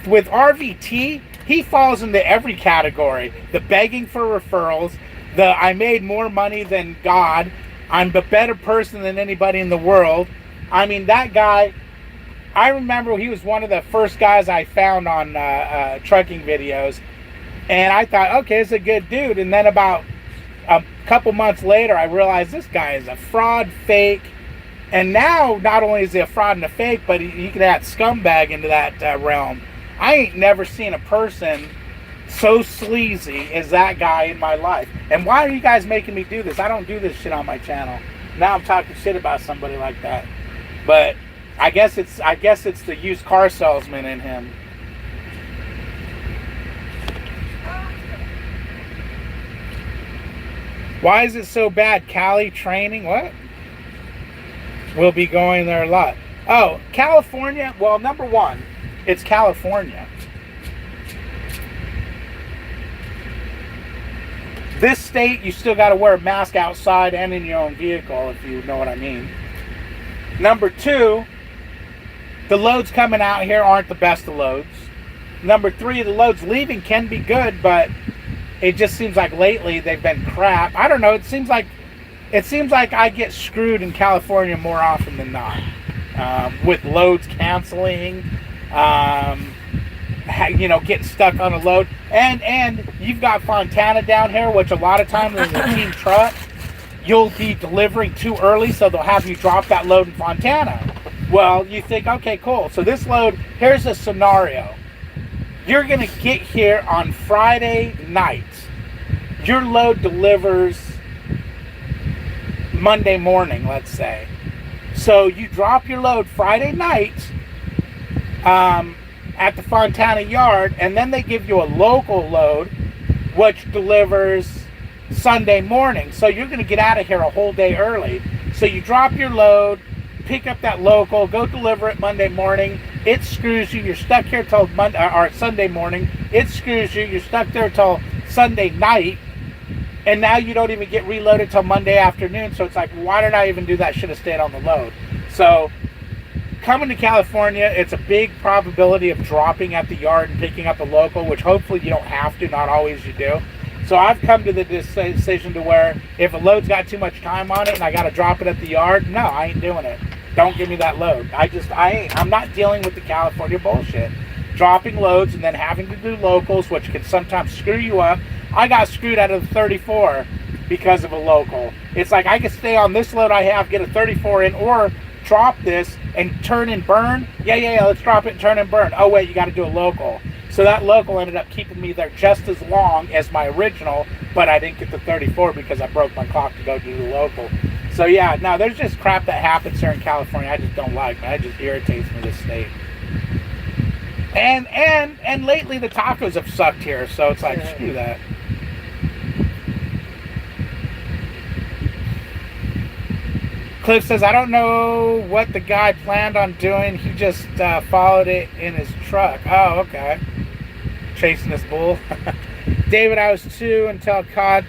RVT, he falls into every category. The begging for referrals, the I made more money than God, I'm a better person than anybody in the world. I mean, that guy, I remember he was one of the first guys I found on trucking videos, and I thought, okay, it's a good dude. And then about a couple months later, I realized this guy is a fraud, fake. And now, not only is he a fraud and a fake, but he could add scumbag into that realm. I ain't never seen a person so sleazy as that guy in my life. And why are you guys making me do this? I don't do this shit on my channel. Now I'm talking shit about somebody like that. But I guess it's the used car salesman in him. Why is it so bad? Cali training? What? We'll be going there a lot. Oh, California? Well, number one, it's California. This state, you still got to wear a mask outside and in your own vehicle, if you know what I mean. Number two, The loads coming out here aren't the best of loads. Number 3, the loads leaving can be good, but it just seems like lately they've been crap. I don't know. It seems like I get screwed in California more often than not, with loads canceling, getting stuck on a load, and you've got Fontana down here, which a lot of times is a team truck. You'll be delivering too early, so they'll have you drop that load in Fontana. Well, you think, okay, cool. So this load, here's a scenario. You're going to get here on Friday night. Your load delivers Monday morning, let's say. So you drop your load Friday night at the Fontana yard, and then they give you a local load, which delivers Sunday morning. So you're going to get out of here a whole day early. So you drop your load, pick up that local, go deliver it Monday morning. It screws you. You're stuck here till Sunday morning. It screws you. You're stuck there till Sunday night. And now you don't even get reloaded till Monday afternoon. So it's like, why did I even do that? Should have stayed on the load. So coming to California, it's a big probability of dropping at the yard and picking up a local, which hopefully you don't have to. Not always you do. So I've come to the decision to where if a load's got too much time on it and I got to drop it at the yard, no, I ain't doing it. Don't give me that load. I'm not dealing with the California bullshit. Dropping loads and then having to do locals, which can sometimes screw you up. I got screwed out of the 34 because of a local. It's like I could stay on this load I have, get a 34 in, or drop this and turn and burn. Yeah, let's drop it and turn and burn. Oh wait, you got to do a local. So that local ended up keeping me there just as long as my original, but I didn't get the 34 because I broke my clock to go do the local. So yeah, no, there's just crap that happens here in California I just don't like, man. It just irritates me, this state. And lately the tacos have sucked here, so it's like, screw that. Cliff says, I don't know what the guy planned on doing. He just followed it in his truck. Oh, okay. Chasing this bull. David, I was 2 until caught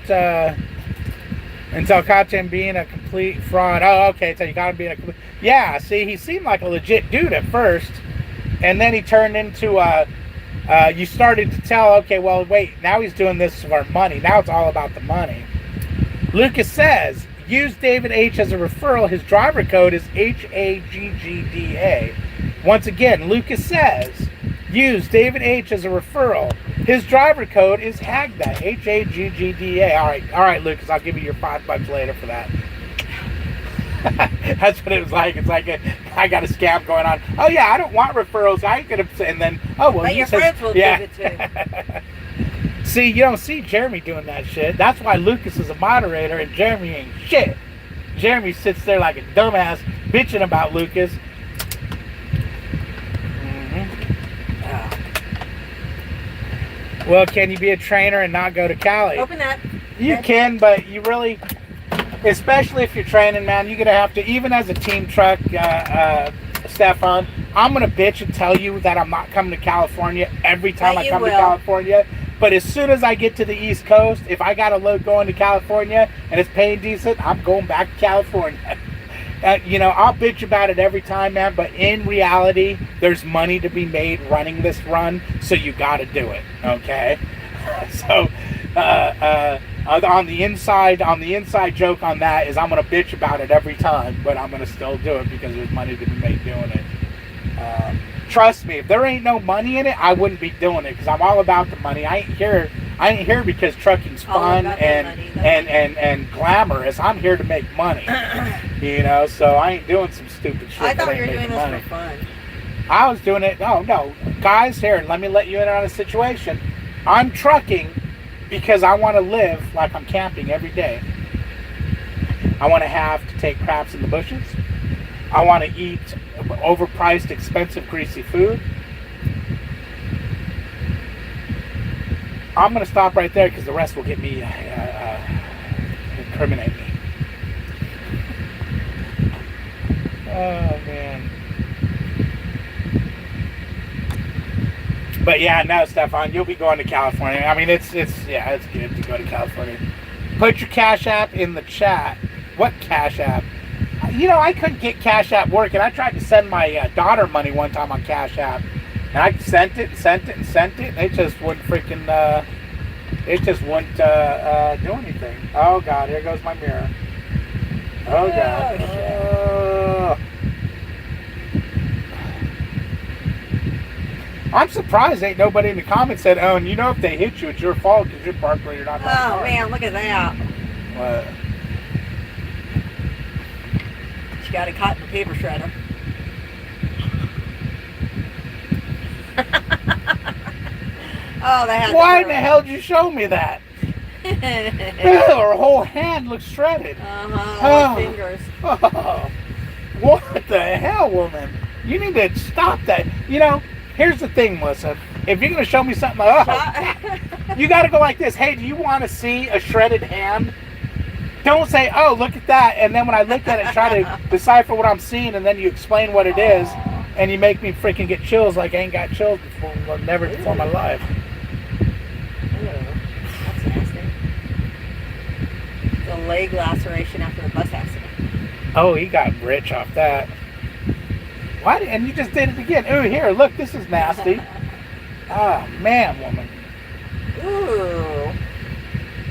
him being a complete fraud. Oh, okay. So you got him being a complete... Yeah, see, he seemed like a legit dude at first. And then he turned into you started to tell, okay, well, wait, now he's doing this for money. Now it's all about the money. Lucas says, use David H as a referral. His driver code is HAGGDA. Once again, Lucas says, use David H as a referral. His driver code is HAGGDA, HAGGDA. All right, Lucas, I'll give you your $5 later for that. That's what it was like. It's like I got a scam going on. Oh yeah, I don't want referrals. I ain't gonna say. And then but your friends will give it to. See, you don't see Jeremy doing that shit. That's why Lucas is a moderator and Jeremy ain't shit. Jeremy sits there like a dumbass bitching about Lucas. Well, can you be a trainer and not go to Cali? Open that. You can, but you really, especially if you're training, man, you're going to have to, even as a team truck, Stefan, I'm going to bitch and tell you that I'm not coming to California every time I come to California. But as soon as I get to the East Coast, if I got a load going to California and it's paying decent, I'm going back to California. I'll bitch about it every time, man, but in reality, there's money to be made running this run, so you got to do it, okay? So, on the inside joke on that is I'm going to bitch about it every time, but I'm going to still do it because there's money to be made doing it. Trust me, if there ain't no money in it, I wouldn't be doing it because I'm all about the money. I ain't here because trucking's fun and glamorous. I'm here to make money. So I ain't doing some stupid shit. I thought you were doing this for fun. I was doing it. No. Guys, here, let me let you in on a situation. I'm trucking because I want to live like I'm camping every day. I want to have to take craps in the bushes. I want to eat overpriced, expensive, greasy food. I'm going to stop right there because the rest will get me, incriminate me. Oh, man. But yeah, no, Stefan, you'll be going to California. I mean, it's good to go to California. Put your Cash App in the chat. What Cash App? I couldn't get Cash App working. I tried to send my daughter money one time on Cash App, and I sent it, and it just wouldn't freaking, do anything. Oh God, here goes my mirror. Oh God. Oh. I'm surprised ain't nobody in the comments said, "Oh, and if they hit you, it's your fault because you're parked where you're not." Oh man, look at that. What? She got it caught in the paper shredder. Oh, that had Why in the hell did you show me that? Her whole hand looks shredded. Oh. Fingers. Oh, what the hell, woman? You need to stop that. Here's the thing, Melissa. If you're going to show me something like that, you got to go like this. Hey, do you want to see a shredded hand? Don't say, oh, look at that. And then when I look at it, try to decipher what I'm seeing, and then you explain what it is, and you make me freaking get chills like I ain't got chills before, never before in my life. That's nasty. The leg laceration after the bus accident. Oh, he got rich off that. What? And you just did it again. Ooh, here, look, this is nasty. Oh, man, woman. Ooh.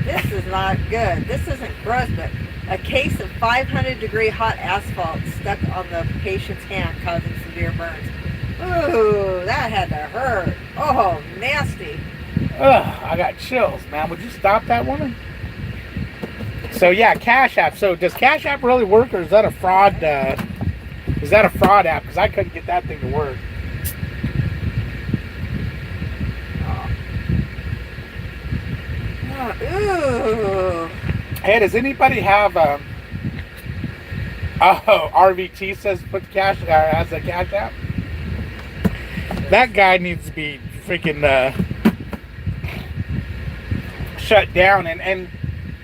This is not good. This isn't gross, but a case of 500-degree hot asphalt stuck on the patient's hand, causing severe burns. Ooh, that had to hurt. Oh, nasty. Ugh, I got chills, man. Would you stop that, woman? So, yeah, Cash App. So, does Cash App really work, or is that a fraud? Is that a fraud app? Because I couldn't get that thing to work. Ooh. Hey, does anybody have RVT says put the cash as a Cash App? That guy needs to be freaking shut down. And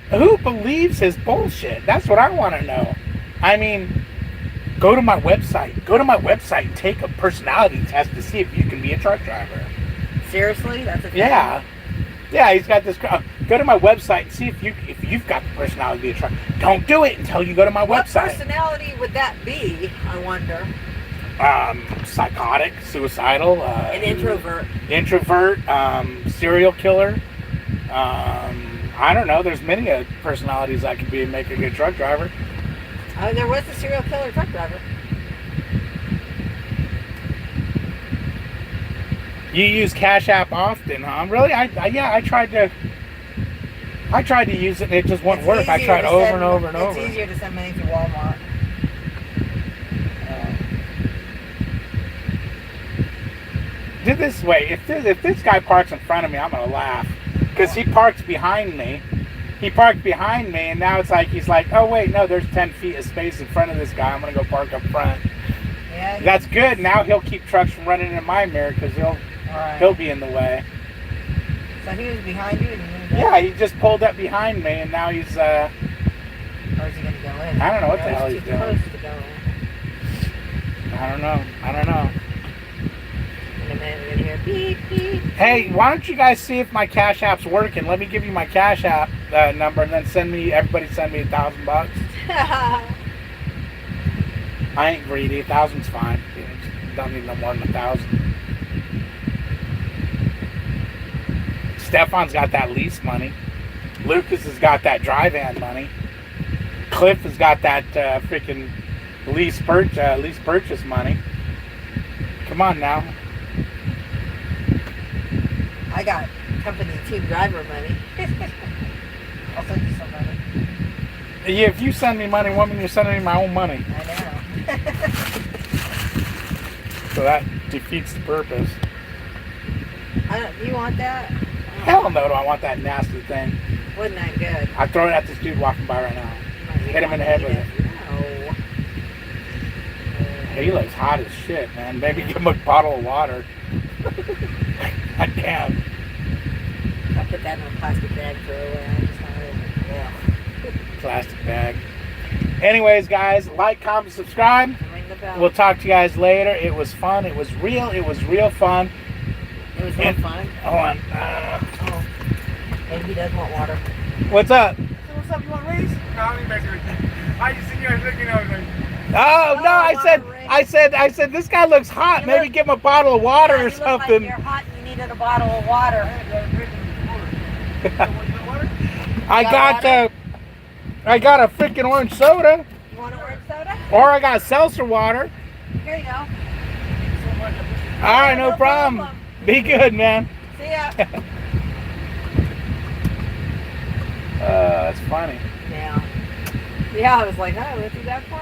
who believes his bullshit? That's what I want to know. I mean, go to my website, take a personality test to see if you can be a truck driver. Seriously? That's a thing? Yeah, he's got this. Go to my website and see if you've got the personality to be a truck. Don't do it until you go to my website. What personality would that be, I wonder? Psychotic, suicidal. An introvert. Serial killer. I don't know. There's many personalities I could be and make a good truck driver. There was a serial killer truck driver. You use Cash App often, huh? Really? I tried to use it and it just wouldn't work. I tried over and over and over. It's easier to send money to Walmart. Do this way. If this guy parks in front of me, I'm gonna laugh because he parked behind me. He parked behind me, and now it's like he's like, oh wait, no, there's 10 feet of space in front of this guy. I'm gonna go park up front. Yeah. That's good. Now he'll keep trucks from running in my mirror because he'll be in the way. So he was behind you and you moved up? Yeah, he just pulled up behind me, and now he's Or is he gonna go in? I don't know what the hell he's too doing. close to go in. I don't know. In a minute we're gonna hear beep beep. Hey, why don't you guys see if my Cash App's working? Let me give you my Cash App number, and then everybody send me $1,000. I ain't greedy. 1,000's fine. Don't need no more than 1,000. Stefan's got that lease money. Lucas has got that dry van money. Cliff has got that freaking lease purchase money. Come on now. I got company team driver money. I'll send you some money. Yeah, if you send me money, woman, you're sending me my own money. I know. So that defeats the purpose. You want that? Hell no, do I want that nasty thing. Wasn't that good? I'd throw it at this dude walking by right now. Hit him in the head with it. No. He looks hot as shit, man. Maybe give him a bottle of water. God damn. I put that in a plastic bag for away. I just Plastic bag. Anyways, guys, like, comment, subscribe. ring the bell. We'll talk to you guys later. It was fun. It was real. It was real fun. It was real fun. Hold on. Oh. Maybe he does want water. What's up? What's up, you want raise? No, I don't need back there. I just see you guys looking over there. Oh no! I said, water race. I said, this guy looks hot. You Maybe look- give him a bottle of water Yeah, or you look like something. you're hot and you needed a bottle of water. I got a freaking orange soda, You want an orange soda? or I got seltzer water. Here you go. All right, no problem. Be good, man. See ya. That's funny. Yeah. Yeah, I was like, oh, what's he got for?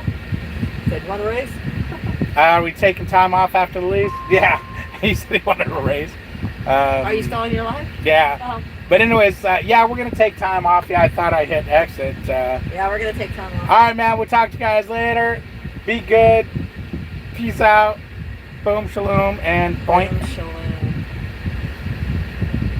Said, you want a raise? Are we taking time off after the lease? Yeah, he said he wanted a raise. Are you still in your life? Yeah. Oh, But anyways, yeah, we're gonna take time off. Yeah, I thought I hit exit. yeah, we're going to take time off. All right, man. We'll talk to you guys later. Be good. Peace out. Boom, shalom, and point. Shalom.